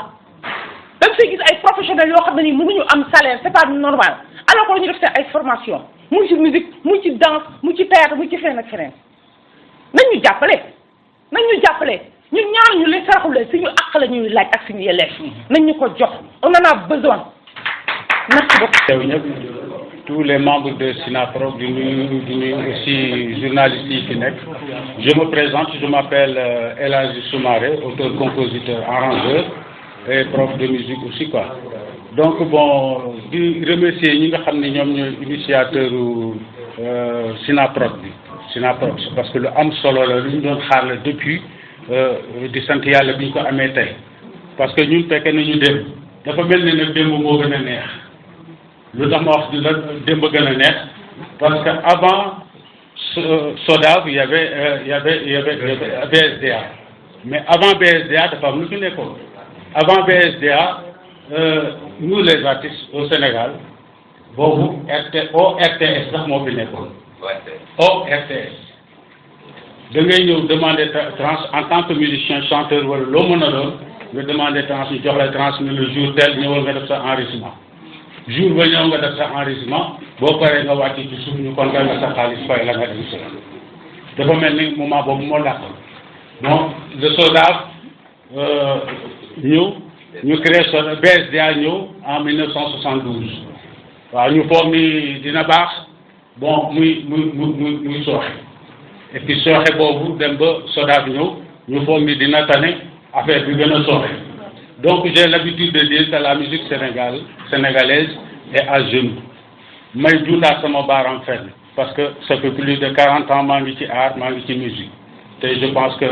da nga gis ay professionnels yoo xam ne nii mënuñu am salaire c'est pas normal alors que ñu def seen ay formation mu ngi ci musique mu ngi ci danse mu ngi ci théâtre mu ngi ci feneen ak feneen nañ ñu jàppale ñun ñaanuñu leen saraxulee suñu àq la ñuy laaj ak suñu yelleef nañ ñu ko jox on en a besoin merci beaucoup. Tous les membres de SYNAPROC, du nuyu aussi journalistes yi fi nekk. Je me présente, je m'appelle El Hadji Soumaré, auteur, compositeur, arrangeur et prof de musique aussi quoi. Donc bon di remercier ñi nga xam ne ñoom ñooy initiateur SYNAPROC bi SYNAPROC parce que lu am solo la lu ñu doon xaar la depuis di sant yàlla bi ñu ko amee tey parce que ñun fekkee nañu démb dafa mel ne nag démb moo gën a neex lu tax ma wax la démb gën a neex parce que avant SODAV il y avait BSDA mais avant BSDA dafa am lu fi nekkoon avant BSDA nous les artistes au Sénégal boobu ORTS sax moo fi nekkoon ORTS da ngay ñëw demander tranche en tant que musicien chanteur wala loo mën a doon nga demander tranche ñu jox la tranche ne le jour tel ñëwal nga def sa enregistrement jour ba ñëw nga def sa enregistrement boo paree nga wàcc ci suuf ñu compter nga sa xaalis fay la nga dem si dafa mel ni moment boobu moo làkkoon donc le SODAV ñëw ñu créé SODAV BSDA ñëw en 1972 waaw ñu foog ni dina baax bon muy sooxe et puis sooxe boobu dem ba SODAV ñëw ñu foog ni dina tane affaire bi gën a sooxe donc j'ai l'habitude de dire que la musique sénégalaise est à genoux may dundaat sama baaraam fenn parce que ça fait plus de 40 ans maa ngi ci art maa ngi ci musique te je pense que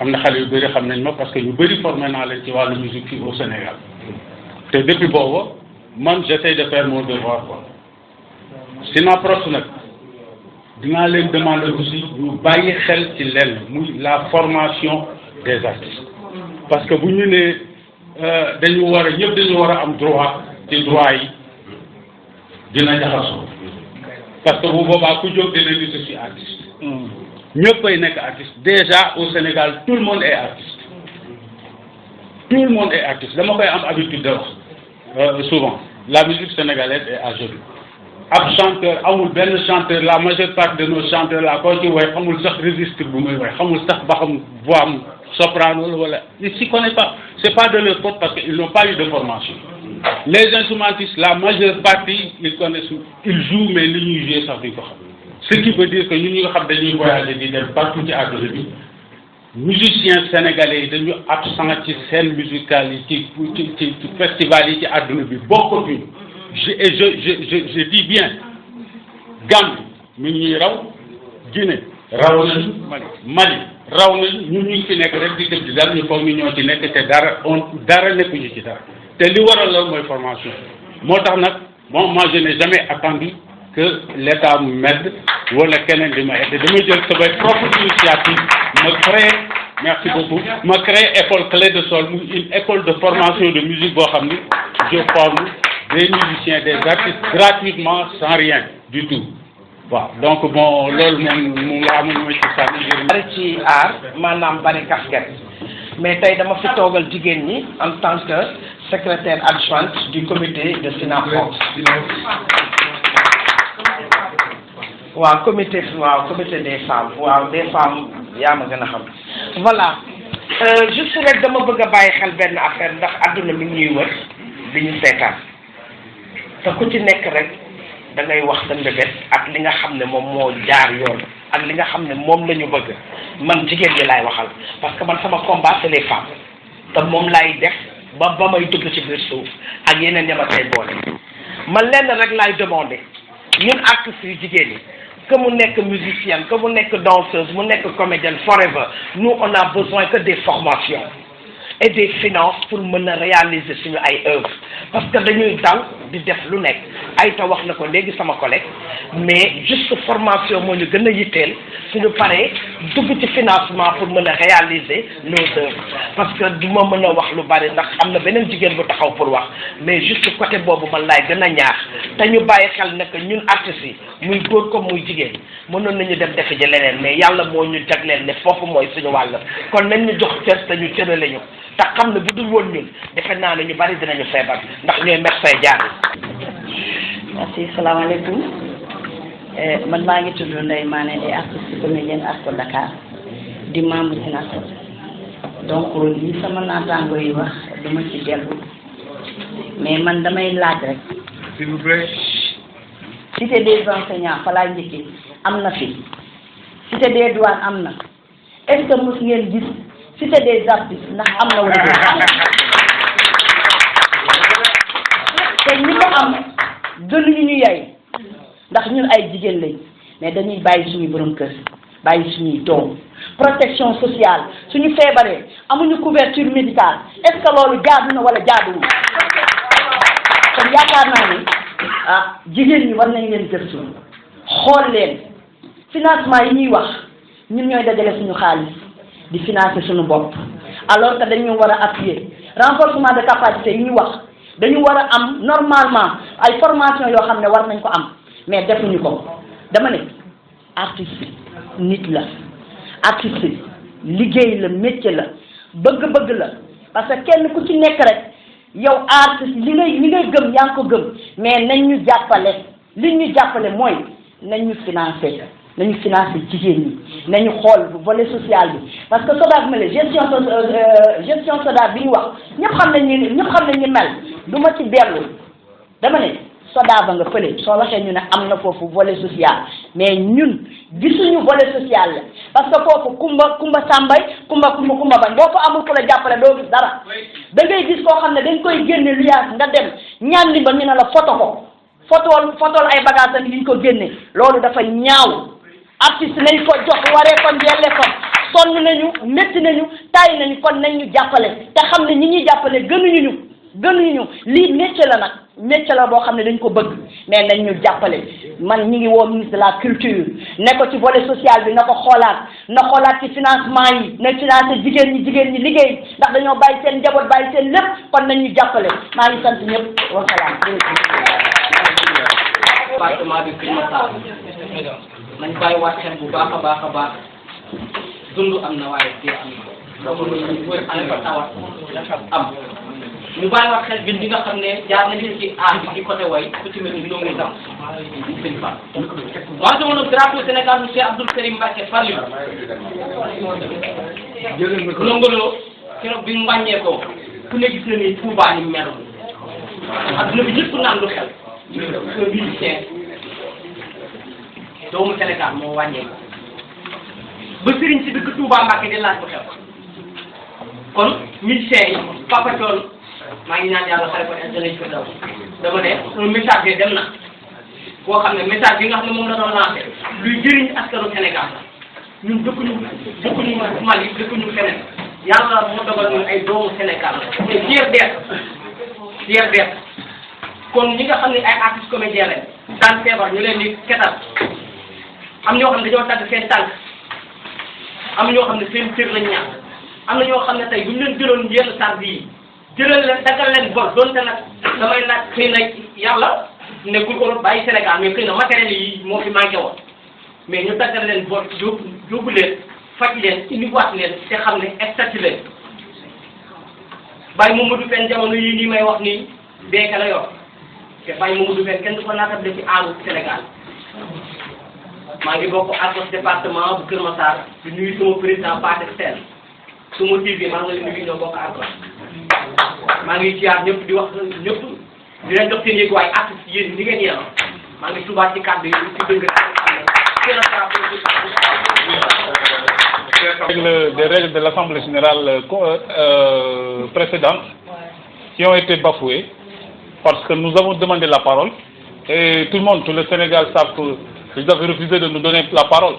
am na xale yu bëri xam nañ ma parce que ñu bëri formé naa leen ci wàllu musique fii au Sénégal te depuis boobu man j'essaie de faire mon devoir quoi SYNAPROC nag dinaa leen demander aussi ñu bàyyi xel ci lenn muy la formation des artistes parce que bu ñu nee dañu war a ñëpp dañu war a am droit ci droit yi dina jaxasoo parce que bu boobaa ku jóg dina ni je suis artiste ñëpp ay nekk artiste déjà au Sénégal tout le monde est artiste dama koy am habitude de wax souvent la musique sénégalaise est à genoux ab chanteur amul benn chanteur la majeure partie de nos chanteurs là koo ci way xamul sax registre bu muy way xamul sax ba xam voix am soprano wala ils s'y connaissent pas c'est pas de leur faute parce que ils n'ont pas eu de formation les instrumentistes, la majeure partie, ils connaissent, ils jouent, mais li ñuy jouer sax duñ ko xam. Ce qui veut dire que ñun ñi nga xam dañuy voyager di dem partout ci àdduna bi musiciens sénégalais yi dañu absent ci scène musicale yi ci festival yi ci àdduna bi bokkatuñ. Je dis bien Gambie mi ngi ñuy raw Guinée raw nañu Mali raw nañu ñun ñu ngi fi nekk rek di def di dara ñu foog ni ñoo ci nekk te dara nekkuñu ci dara te li waral la mooy formation moo tax nag bon moi je n'ai jamais attendu que l'État mu m'aide wala keneen di ma aide damay jël samay propre initiative ma créé merci beaucoup ma créé école Clé de Sol muy une école de formation de musique boo xam ni je forme des musiciens des artistes gratuitement sans rien du tout waaw donc bon loolu moom la amul ma ci sànni bari ci aar maanaam bari casquette mais tey dama fi toogal jigéen ñi en tant que secrétaire adjointe du comité de SYNAPROX waaw comité des femmes waaw des femmes yaa ma gën a xam voilà juste rek dama bëgg a bàyyi xel benn affaire ndax àdduna mi ngi ñuy wër di ñu seetaan te ku ci nekk rek da ngay wax sa mbébét ak li nga xam ne moom moo jaar yoon ak li nga xam ne moom la ñu bëgg man jigéen ñi laay waxal parce que man sama combat c'est les femmes te moom laay def ba may dugg ci biir suuf ak yeneen ñama tey boole man lenn rek laay demander ñun artistes yu jigéen ñi que mu nekk musicienne que mu nekk danseuse mu nekk comédienne forever nous on a besoin que des formations et des finances pour mën a réaliser suñu ay œuvres parce que dañuy daw di def lu nekk Aïta wax na ko léegi sama collègue mais juste formation moo ñu gën a yitteel suñu paree dugg ci financement pour mën a réaliser nos œuvres parce que du ma mën a wax lu bari ndax am na beneen jigéen bu taxaw pour wax mais juste côté boobu man laay gën a ñaax te ñu bàyyi xel ne que ñun artistes yi muy góor comme muy jigéen mënoon nañu dem defe ji leneen mais yàlla moo ñu jagleel ne foofu mooy suñu wàll kon nañ ñu jox cër te ñu cërale ñu te xam ne bu dul woon ñun defe naa ne ñu bari dinañu feebar ndax ñooy médecin jaar. merci salaamaaleykum man maa ngi tudd Ndeye Mané di artiste comédienne Arco Dakar di membre SYNAPROX donc li sama naataango yi wax dama ci dellu mais man damay laaj rek. s'il vous plaît. cité des enseignants fa laa njëkkee am na fi cité des douanes am na est-ce que mos ngeen gis cité des artistes ndax am na wala te ñi ko am gënuñu ñu yay ndax ñun ay jigéen lañ mais dañuy bàyyi suñu borom kër bàyyi suñuy doom protection sociale suñu feebaree amuñu couverture médicale est-ce que loolu jaadu na wala jaaduwul kon yaakaar naa ni jigéen ñi war nañ leen gëstu xool leen financement yi ñuy wax ñun ñooy dajale suñu xaalis di financer suñu bopp alors que dañu war a appuyer renforcement de capacité yi ñuy wax dañu war a am normalement ay formation yoo xam ne war nañ ko am mais defuñu ko dama ne artiste nit la artiste liggéey la métier la bëgg-bëgg la parce que kenn ku ci nekk rek yow artiste li ngay gëm yaa ngi ko gëm mais nañ ñu jàppale li ñu jàppale mooy nañ ñu financer jigéen ñi nañu xool volet social bi parce que SODAV mel gestion SODAV bi ñu wax ñëpp xam nañ ni mel du ma ci dellu dama ne SODAV nga fële soo waxee ñu ne am na foofu volet social mais ñun gisuñu volet social la parce que foofu kumba sàmbay kumba bañ boo ko amul ku la jàppale doo gis dara da ngay gis koo xam ne dañ koy génne luyaas nga dem ñaan li ba ñu ne la fotool ay bagages yi ñu ko génne loolu dafa ñaaw artiste nañ ko jox waree kon yelle ko sonn nañu métti nañu tàyyi nañu kon nañ ñu jàppale te xam ne ñi ñuy jàppale gënuñu lii métier la nag métier la boo xam ne dañ ko bëgg mais nañ ñu jàppale man ñi ngi woo ministre de la culture ne ko ci volet social bi na ko xoolaat ci financement yi na financé jigéen ñi liggéey ndax dañoo bàyyi seen njaboot bàyyi seen lépp kon nañ ñu jàppale maa ngi sant ñëpp wasalaam. département bi Kër Massar nañ bàyyiwaat xel bu baax a baax dund am na waaye dee am na donc ñu am fa tawat am ñu bàyyiwaat xel bi nga xam ne jaar nañu ci aar bi ci côté way ku ci mel ni ñoom itam sëñ Fall. waaw sama nag drapeau Sénégal monsieur Abdoul Karim Mbacké Fall Ndongo Lo keroog bi mu wàññeekoo ku ne gis na ni Touba ni meloon adduna bi ñëpp naan lu xel que musicien doomu Sénégal moo wàññeeku ba sëriñ si dëkk Touba Mbacké di laaj lu xew kon musicien yi Papa Thione maa ngi ñaan yàlla xare ko intérêt ko daw dama ne un message bi dem na boo xam ne message bi nga xam ne moom la doon lancé luy jëriñ askanu Sénégal la ñun dëkkuñu Mali dëkkuñu feneen yàlla moo dogal ñun ay doomu Sénégal la te fier d'être kon ñi nga xam ne ay artistes comédiens lañ daan feebar ñu leen di ketal am ñoo xam ne dañoo tàgg seen tànk am ñoo xam ne seen cër lañ ñàkk am na ñoo xam ne tey bu ñu leen jëloon yenn sàr yi jëlal leen daggal leen bor doonte nag damay laaj xëy na yàlla nekkul Europe bàyyi Sénégal mais xëy na matériel yi moo fi manqué woon mais ñu daggal leen bor yóbbu leen faj leen indiwaat leen te xam ne statut leen Baye Mamadou Pène jamono yii nii may wax nii béykat la yor te Baye Mamadou Pène kenn du ko naatable ci aaru Sénégal maa ngi bokk ACOS département bu Kër Massar di nuyu sama président Pathé Sène suma TV maa ngi lay nuyu ñoo bokk ACOS maa ngi ziar ñëpp di wax ñëpp di leen jox seen yëguwaay artistes yéen ñi ngeen yéen maa ngi tubaat ci kàddu yi ci dëgg des règles de l'Assemblée générale précédentes qui ont été bafouées parce que nous avons demandé la parole et tout le Sénégal savent qu'ils avaient refusé de nous donner la parole.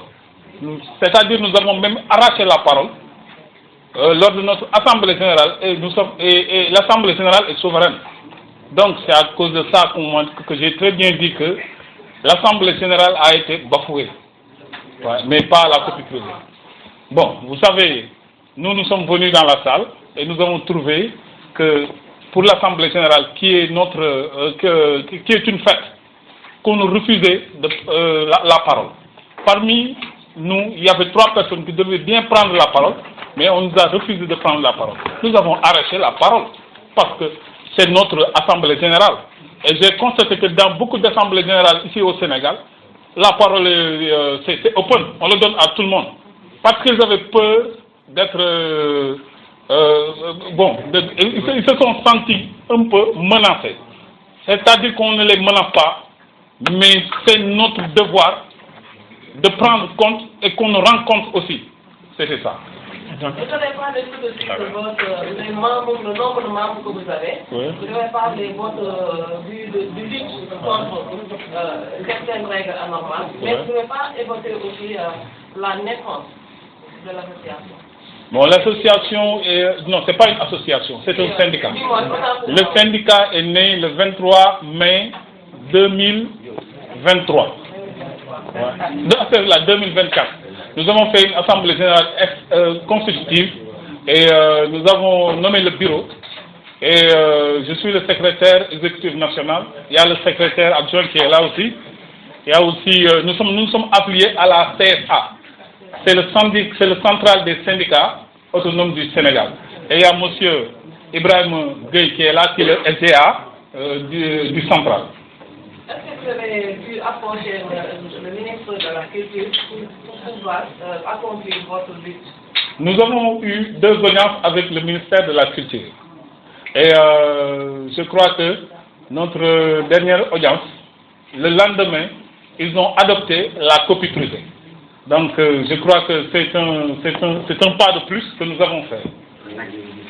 C'est-à-dire nous avons même arraché la parole lors de notre Assemblée générale et l'Assemblée générale est souveraine. Donc c'est à cause de ça que j'ai très bien dit que l'Assemblée générale a été bafouée, ouais, mais pas la copie privée. Bon, vous savez, nous sommes venus dans la salle et nous avons trouvé que pour l'Assemblée générale, qui est qui est une fête, qu'on nous refusait la parole. Parmi nous, il y avait 3 personnes qui devaient bien prendre la parole, mais on nous a refusé de prendre la parole. Nous avons arraché la parole parce que c'est notre Assemblée générale. Et j'ai constaté que dans beaucoup d'assemblées générales ici au Sénégal, la parole c'est open, on le donne à tout le monde. Parce qu'ils avaient peur d'être... ils se sont sentis un peu menacés. C'est-à-dire qu'on ne les menace pas, mais c'est notre devoir de prendre compte et qu'on nous rende compte aussi. C'était ça. Vous n'avez pas de tout de suite les membres, le nombre de membres que vous avez. Oui. Vous n'avez pas de votre du lutte contre certaines règles anormales. Mais vous n'avez pas évoqué aussi la naissance de l'association. Bon, l'association est... Non, ce n'est pas une association, c'est un syndicat. Le syndicat est né le 23 mai 2023. Ouais. C'est la 2024. Nous avons fait une assemblée générale constitutive et nous avons nommé le bureau. Et je suis le secrétaire exécutif national. Il y a le secrétaire adjoint qui est là aussi. Il y a aussi, nous sommes affiliés à la CSA. C'est le central des syndicats autonomes du Sénégal. Et il y a M. Ibrahim Gueye qui est là, qui est le SDA du central. Est-ce que vous avez pu approcher le ministre de la Culture pour pouvoir accomplir votre but? Nous avons eu 2 audiences avec le ministère de la Culture. Et je crois que notre dernière audience, le lendemain, ils ont adopté la copie privée. Donc je crois que c'est un pas de plus que nous avons fait.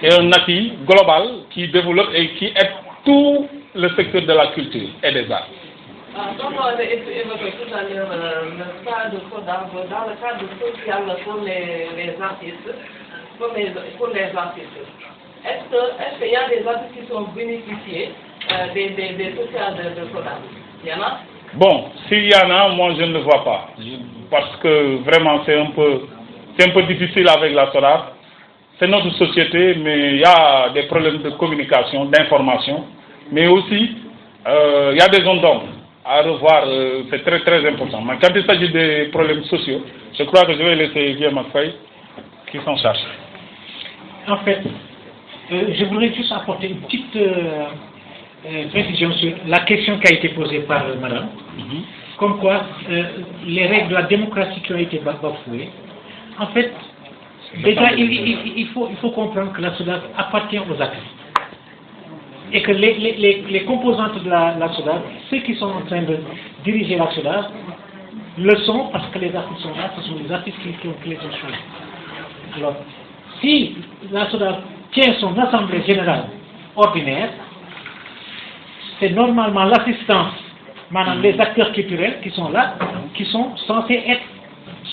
Et un acquis global qui développe et qui aide tout le secteur de la culture et des arts. Comme on avait évoqué tout à l'heure le cas de Kodam, dans le cadre social pour les artistes, est-ce qu'il y a des artistes qui sont bénéficiés des sociales de Kodam? Il y en a? Bon, s'il y en a, moi je ne le vois pas. Parce que vraiment c'est un peu difficile avec la SODAV. C'est notre société, mais il y a des problèmes de communication, d'information. Mais aussi, il y a des zones d'ombre à revoir, c'est très très important. Mais quand il s'agit des problèmes sociaux, je crois que je vais laisser Guillaume Macfay qui s'en charge. En fait, je voudrais juste apporter une petite précision sur la question qui a été posée par madame. Comme quoi, les règles de la démocratie qui ont été bafouées. En fait, déjà, il faut comprendre que la SODAV appartient aux artistes. et que les composantes de la SODAV, ceux qui sont en train de diriger la SODAV, le sont parce que les artistes sont là, ce sont les artistes qui les ont choisis. Alors, si la SODAV tient son assemblée générale ordinaire, c'est normalement l'assistance, maintenant les acteurs culturels qui sont là, qui sont censés être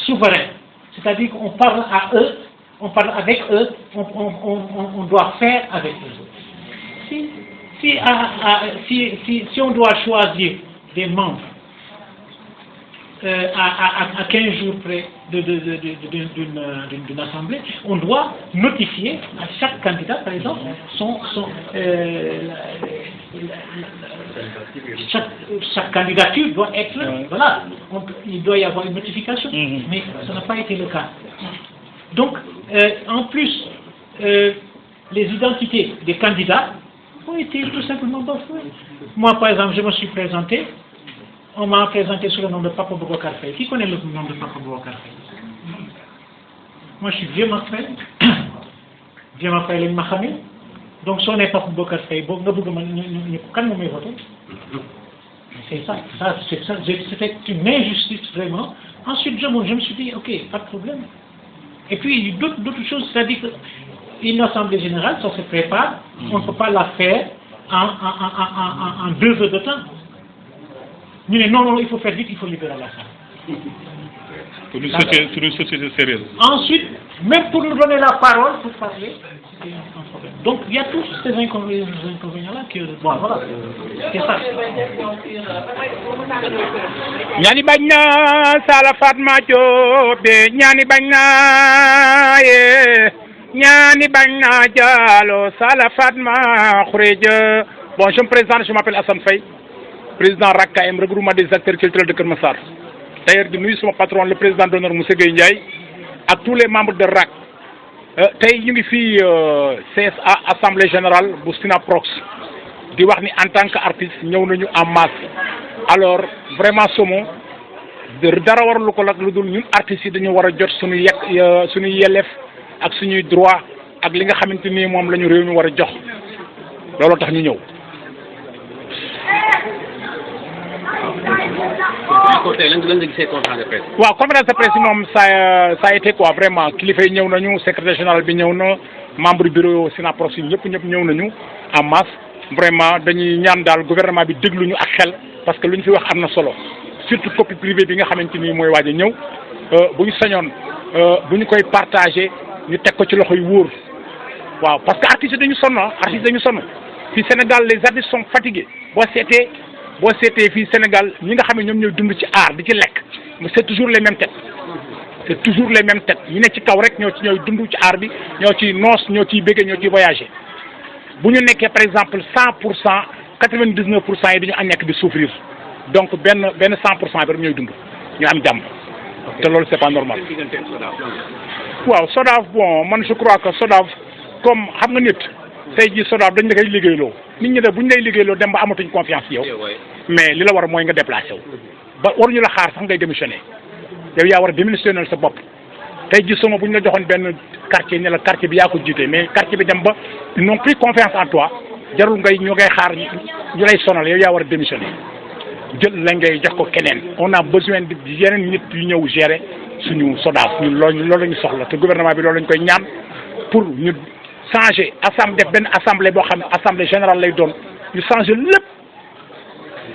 souverains. C'est-à-dire qu'on parle à eux, on parle avec eux, on doit faire avec eux. Si on doit choisir des membres à 15 jours près d'une assemblée, on doit notifier à chaque candidat, par exemple, chaque candidature doit être, voilà, il doit y avoir une notification, mais ça n'a pas été le cas. Donc, en plus, les identités des candidats ont été tout simplement bafouées. Moi, par exemple, je me suis présenté, on m'a présenté sous le nom de Papa Boubacar Faye. Qui connaît le nom de Papa Boubacar Faye? Moi, je suis vieux ma frère. Vieux ma frère, ma famille. Donc, si on n'est pas Boubacar Faye, quand on m'a voté, c'est ça. C'était une injustice vraiment. Ensuite, je me suis dit, ok, pas de problème. Et puis, d'autres choses, c'est-à-dire qu'une assemblée générale, ça se prépare, on ne peut pas la faire en 2 heures de temps. Nous disons non, il faut faire vite, il faut libérer la salle. Pour une société sérieuse. Ensuite, même pour nous donner la parole, pour parler, c'était un problème. Donc, il y a tous ces inconvénients-là que, bon, voilà, c'est ça. ñani bañ na Sala Fatma Diop de ñani bañ na ye ñani bañ na Diallo Sala Fatma Khourédia. Bon, je me présente, je m'appelle Assane Faye, président RACAM, regroupement des acteurs culturels de Keur Massar. D'ailleurs, de nuyu sama patron le président d'honneur Moussa Gueye Ndiaye ak tous les membres de RAC. Tey ñu ngi fii CSA assemblée générale bu SYNAPROX di wax ni en tant que artiste ñëw nañu en masse. Alors vraiment Somo dara warul ko lak lu dul ñun artistes yi dañu war a jot suñu suñu yelleef ak suñuy droit ak li nga xamante ni moom la ñu réew mi war a jox looloo tax ñu ñëw. waaw conférence de presse moom ça a été quoi vraiment kilifa yi ñëw nañu secrétaire général bi ñëw na membre bureau SYNAPROX yi ñëpp ñëw nañu en masse. Vraiment dañuy ñaan daal gouvernement bi déglu ñu ak xel parce que lu ñu fi wax am na solo surtout copie privée bi nga xamante ni mooy waaj a ñëw bu ñu sañoon bu ñu koy partagé ñu teg ko ci loxo yu wóor waaw parce que artistes dañu sonn fii Sénégal les artistes sont fatigués boo seetee fii Sénégal ñi nga xam ne ñoom ñooy dund ci art di ci lekk c'est toujours les mêmes têtes ñu ne ci kaw rek ñooy dund ci art bi ñoo ciy noos ñoo ciy béggee ñoo ciy voyager. bu ñu nekkee par exemple 100% 99% yi dañu nekk di souffrir donc benn 100% bi rek ñooy dund ñu am jàmm te loolu c'est pas normal. waaw SODAV bon man je crois que SODAV comme xam nga nit tey jii SODAV dañ la koy liggéeyloo nit ñi de bu ñu lay liggéeyloo dem ba amatuñ confiance yow mais li la war mooy nga déplacé wu ba waruñu la xaar sax ngay démissionner yow yaa war a démissionner sa bopp. tey jii suma bu ñu la joxoon benn quartier ne la quartier bi yaa ko jiite mais quartier bi dem ba ils n'ont plus confiance en toi jarul ñu ngay xaar ñu lay sonal yow yaa war a démissionner jël la ngay jox ko keneen on a besoin de yeneen nit yu ñëw gérer suñu SODAV ñun loolu la ñu soxla te gouvernement bi loolu lañ koy ñaan pour ñu changer def benn assemblée boo xam ne assemblée générale lay doon ñu changer lépp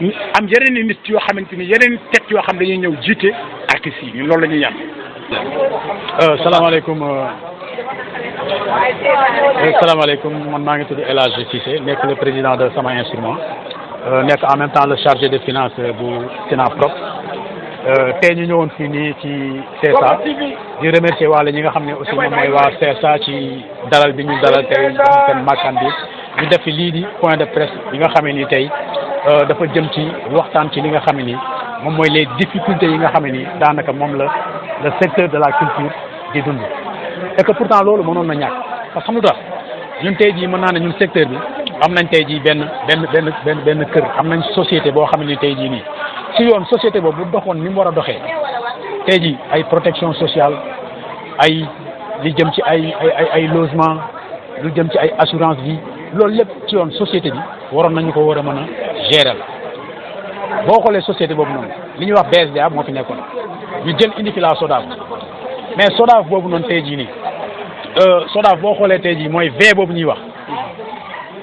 ñu am yeneen nit yoo xamante ni yeneen tête yoo xam dañuy ñëw jiite artistes yi ñun loolu la ñuy ñaan. salaamaaleykum man maa ngi tudd El Hadj Cissé nekk le président de Sama Instrument nekk en même temps le chargé de finance bu SYNAPROX tey ñu ñëwoon fii nii ci CSA di remercier waale ñi nga xam ne aussi moom mooy waa CSA ci dalal bi ñu dalal tey seen makkaan bi ñu def fi lii di point de presse yi nga xam ne nii tey dafa jëm ci waxtaan ci li nga xam ne nii moom mooy les difficultés yi nga xam ne nii daanaka moom la le secteur de la culture di dund et que pourtant loolu mënoon na ñàkk parce que xam nga tax ñun tey jii mën naa ne ñun secteur bi am nañ tey jii benn kër am nañ société boo xam ne tey jii nii si yoon société boobu bu doxoon ni mu war a doxee tey jii ay protection sociale ay li jëm ci ay logement lu jëm ci ay assurance vie loolu lépp ci yoon société bi waroon nañu ko war a mën a gérer la boo xoolee société boobu noonu li ñuy wax BSDA moo fi nekkoon ñu jël indi fi la SODAV mais SODAV boobu noonu tey jii nii SODAV boo xoolee tey jii mooy V boobu ñuy wax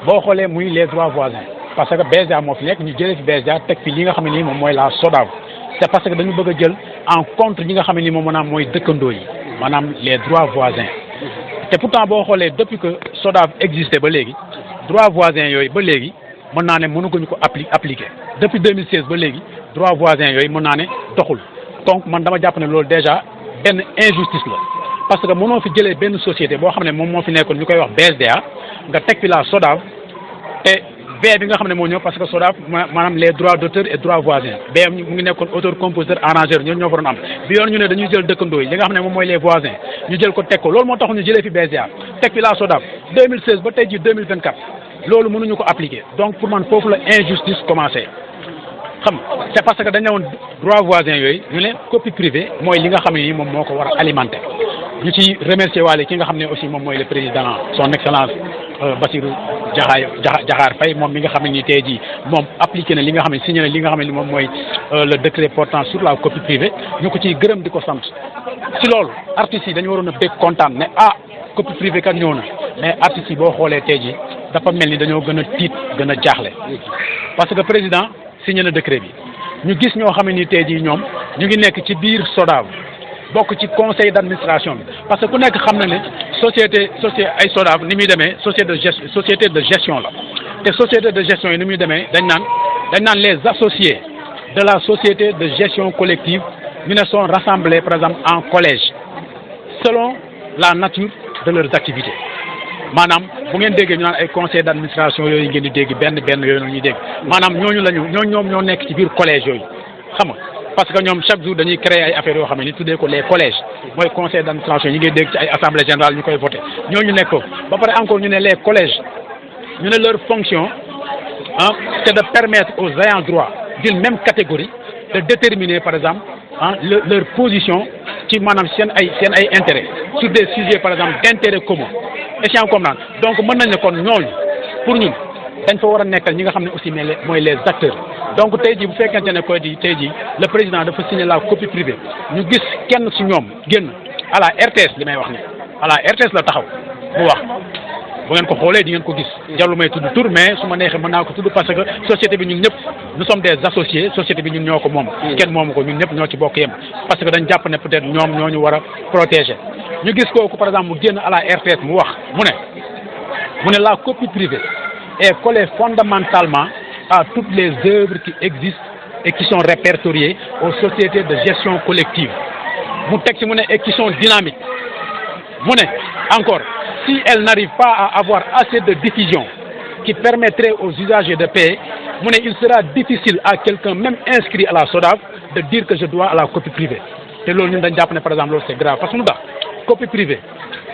boo xoolee muy les droits voisins parce que BSDA moo fi nekk ñu jëlee fi BSDA teg fi li nga xam ne nii moom mooy la SODAV c'est parce que dañu bëgg a jël en compte ñi nga xam ne nii moom maanaam mooy dëkkandoo yi maanaam les droits voisins te pourtant boo xoolee depuis que SODAV existé ba léegi droits voisins yooyu ba léegi mën naa ne mënuñu ko appliquer depuis 2016 ba léegi droits voisins yooyu mën naa ne doxul donc man dama jàpp ne loolu déjà benn injustice la parce que mënoo fi jëlee benn société boo xam ne moom moo fi nekkoon ñu koy wax BSDA nga teg fi la SODAV te B bi nga xam ne moo ñëw parce que SODAV maanaam les droits d'auteur et droits voisins B mu ngi nekkoon auteur compositeur arrangeur ñoo fa doon am bi yoon ñu ne dañuy jël dëkkandoo yi li nga xam ne moom mooy les voisins ñu jël ko teg ko loolu moo tax ñu jëlee fi BSDA teg fi la SODAV 2016 ba tey jii 2024 loolu mënuñu ko appliquer donc pour man foofu la injustice commencé xam c'est parce que dañ ne woon droits voisins yooyu ñu ne copie privée mooy li nga xam ne nii moom moo ko war a alimenter ñu ci remercier waale ki nga xam ne aussi moom mooy le président son excellence Bassirou Diakhar Faye moom mi nga xam ne nii tey jii moom appliqué na li nga xam ne signé na li nga xam ne ni moom mooy le décret portant sur la copie privée ñu ko ciy gërëm di ko sant si loolu artistes yi dañu waroon a bég kontaan ne copie privée kat ñëw na mais artistes yi boo xoolee tey jii dafa mel ni dañoo gën a tiit gën a jaaxle parce que président signé na décret bi ñu gis ñoo xam ne ni tey jii ñoom ñu ngi nekk ci biir SODAV bokk ci conseil d'administration bi parce que ku nekk xam na ne société ay SODAV ni muy demee société de gestion la te société de gestion yi ni muy demee dañ naan les associés de la société de gestion collective ñu ne sont rassemblés par exemple en collège selon la nature de leurs activités maanaam bu ngeen déggee ñu naan ay conseil d'administration yooyu ngeen di dégg benn yooyu noonu ñuy dégg maanaam ñoom ñoo nekk ci biir collège yooyu xam nga parce que ñoom chaque jour dañuy créer ay affaires yoo xam ne ni tuddee ko les collèges mooy conseil d'administration yi ngay dégg ci ay assemblée générale ñu koy voté ñooñu nekk ko ba pare encore ñu ne les collèges ñu ne leur fonction c'est de permettre aux ayants droit d'une même catégorie de déterminer par exemple leur position ci maanaam seen ay intérêt sur des sujets par exemple d'intérêt commun échéant comme naan donc mën nañ ne kon ñooñu pour ñun dañ fa war a nekkal ñi nga xam ne aussi mooy les acteurs donc tey jii bu fekkente ne koy di tey jii le président dafa signé la copie privée ñu gis kenn ci ñoom génn à la RTS li may wax ni à la RTS la taxaw mu wax bu ngeen ko xoolee di ngeen ko gis jarul may tudd tur mais su ma neexee mën naa ko tudd parce que société bi ñun ñëpp nous sommes des associés société bi ñun ñoo ko moom kenn moomu ko ñun ñëpp ñoo ci bokk yem parce que dañ jàpp ne peut-être ñoom ñoo ñu war a protéger ñu gis kooku par exemple mu génn à la RTS mu wax mu ne la copie privée est collée fondamentalement à toutes les œuvres qui existent et qui sont répertoriées aux sociétés de gestion collective mu teg ci mu ne et qui sont dynamiques mu ne encore si elles n'arrivent pas à avoir assez de diffusion qui permettrait aux usagers de payer mu ne il sera difficile à quelqu'un même inscrit à la SODAV de dire que je dois à la copie privée te loolu ñun dañ jàpp ne par exemple loolu c'est grave parce que lu tax copie privée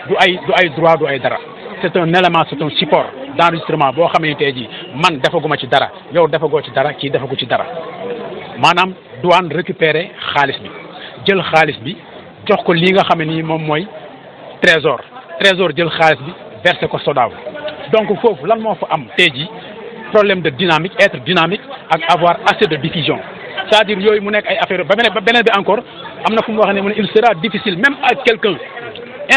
du ay droit du ay dara c'est un élément c'est un support d'enregistrement boo xam ne tey jii man defaguma ci dara yow defagoo ci dara kii defagu ci dara maanaam douane récupérer xaalis bi jël xaalis bi jox ko lii nga xam ne nii moom mooy trésor jël xaalis bi verser ko SODAV donc foofu lan moo fa am tey jii problème de dynamique être dynamique ak avoir assez de diffusion c'est-à-dire yooyu mu nekk ay affaire ba beneen bi encore am na fu mu wax ne mu ne il sera difficile même à quelqu'un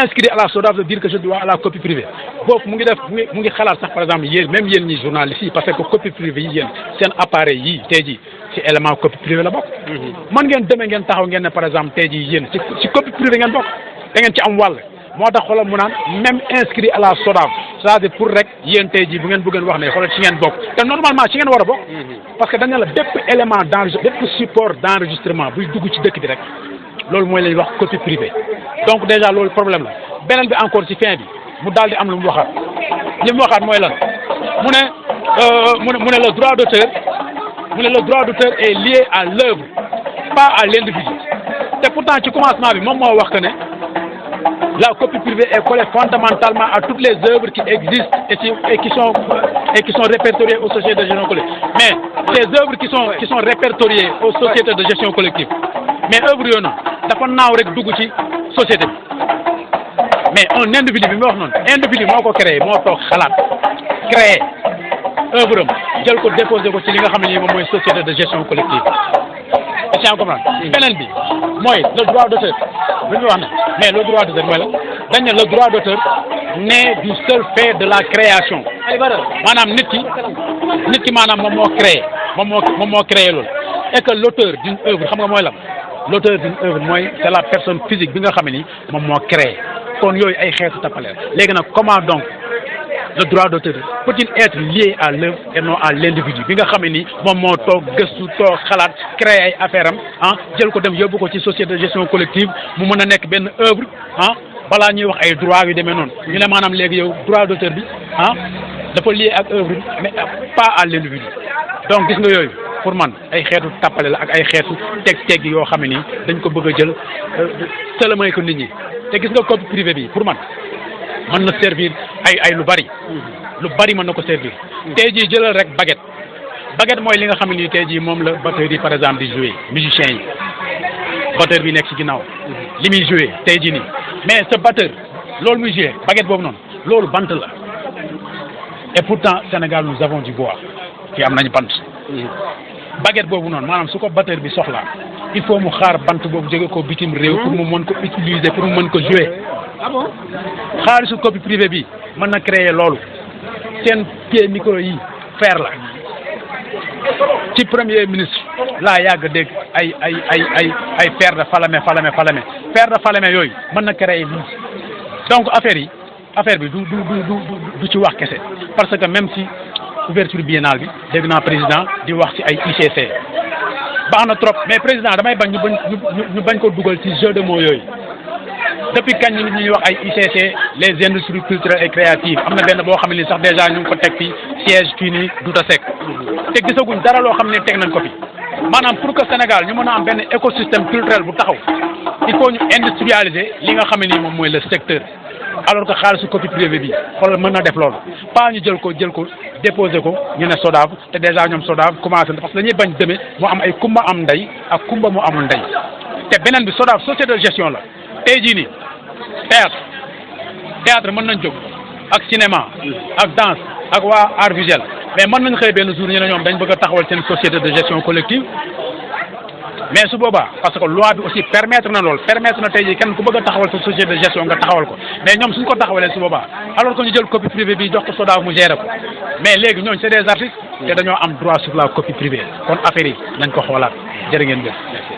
inscrit à la SODAV de dire que je dois à la copie privée boobu mu ngi xalaat sax par exemple yéen même yéen ñi journalistes yi parce que copie privée yi yéen seen appareil yi tey jii ci élément copie privée la bokk. man ngeen demee ngeen taxaw ngeen ne par exemple tey jii yéen ci copie privée ngeen bokk da ngeen ci am wàll moo tax xoolal mu naan même inscrit à la SODAV c'est-à-dire pour rek yéen tey jii bu ngeen bëggeen wax ne xoolal ci ngeen bokk te normalement ci ngeen war a bokk. parce que dañ ne la bépp élément bépp support d'enregistrement buy dugg ci dëkk bi rek. loolu mooy la ñuy wax copie privée donc déjà loolu problème la beneen bi encore ci fin bi mu daal di am lu mu waxaat li mu waxaat mooy lan mu ne le droit d'auteur est lié à l'œuvre pas à l'individu te pourtant ci commencement bi moom moo wax que ne la copie privée est collée fondamentalement à toutes les œuvres qui existent et qui sont répertoriées aux sociétés de gestion collective mais ces œuvres qui sont répertoriées aux sociétés de gestion collective mais œuvre yooyu noonu dafa naaw rek dugg ci société bi mais un individu bi mu wax noonu individu moo ko créé moo toog xalaat créé œuvre am jël ko déposé ko ci li nga xam ne nii moom mooy société de gestion collective est-ce que comprendre beneen bi mooy le droit d'auteur lu ñu wax ne mais le droit d'auteur mooy la dañ ne le droit d'auteur naît du seul fait de la création maanaam nit ki maanaam moom moo créé loolu et que l'auteur d'une œuvre xam nga mooy la l'auteur d'une œuvre mooy c'est la personne physique bi nga xam ne ni moom moo créé kon yooyu ay xeetu tappale léegi nag comment donc le droit d'auteur peut-il être lié à l'œuvre et non à l'individu bi nga xam ne ni moom moo toog gëstu toog xalaat créé ay affaire am jël ko dem yóbbu ko ci société de gestion collective mu mën a nekk benn œuvre balaa ñuy wax ay droit yu demee noonu ñu ne maanaam léegi yow droit d'auteur bi dafa lié ak œuvre mais pas à l'individu donc gis nga yooyu pour man ay xeetu tappale la ak ay xeetu teg yoo xam ne nii dañ ko bëgg a jël seulement ko nit ñi te gis nga copie privée bi pour man mën na servir ay lu bari mën na ko servir tey jii jëlal rek baguette mooy li nga xam ne nii tey jii moom la batteur yi par exemple di jouer musiciens yi batteur bi nekk ci ginnaaw li muy jouer tey jii nii mais ce batteur loolu muy jouer baguette boobu noonu loolu bant la et pourtant Sénégal nous avons du bois fi am nañu bant baguette boobu noonu maanaam su ko batteur bi soxlaa il faut mu xaar bant boobu jóge ko bitim réew pour mu mën ko utiliser pour mu mën ko jouer xaalisu copie privée bi mën na créer loolu seen pied micro yi fer la ci premier ministre laa yàgg dégg ay fer de Falémé fer de Falémé yooyu mën na créer lii donc affaire bi du ci wax kese parce que même si ouverture biennale bi dégg naa président di wax ci ay ICC baax na trop mais président damay bañ ñu bañ ko dugal ci jeu de mots yooyu depuis kañ ñu ñuy wax ay ICC les industries culturelles et créatives am na benn boo xam ne sax déjà ñu ngi ko teg fi siège fii nii Douta Seck te gisaguñ dara loo xam ne teg nañ ko fi maanaam pour que Sénégal ñu mën a am benn écosystème culturel bu taxaw il faut ñu industrialiser li nga xam ne nii moom mooy le secteur alors que xaalisu copie privée bi xoolal mën na def loolu pas ñu jël ko déposer ko ñu ne SODAV te déjà ñoom SODAV commencé na parce que dañuy bañ demee mu am ay kumba am ndey ak kumba mu amul ndey te beneen bi SODAV société de gestion la tey jii nii théâtre mën nañ jóg ak cinéma ak danse ak waa art visuel mais mën nañ xëy benn jour ñu ne ñoom dañ bëgg a taxawal seen société de gestion collective mais su boobaa parce que loi bi aussi permettre na loolu permettre na tey jii kenn ku bëgg a taxawal sa société de gestion nga taxawal ko mais ñoom suñ ko taxawalee su boobaa alors que ñu jël copie privée bi jox ko SODAV mu gérer ko mais léegi ñooñu c'est des artistes te dañoo am droit sur la copie privée kon affaire yi nañ ko xoolaat jërë ngeen jëf.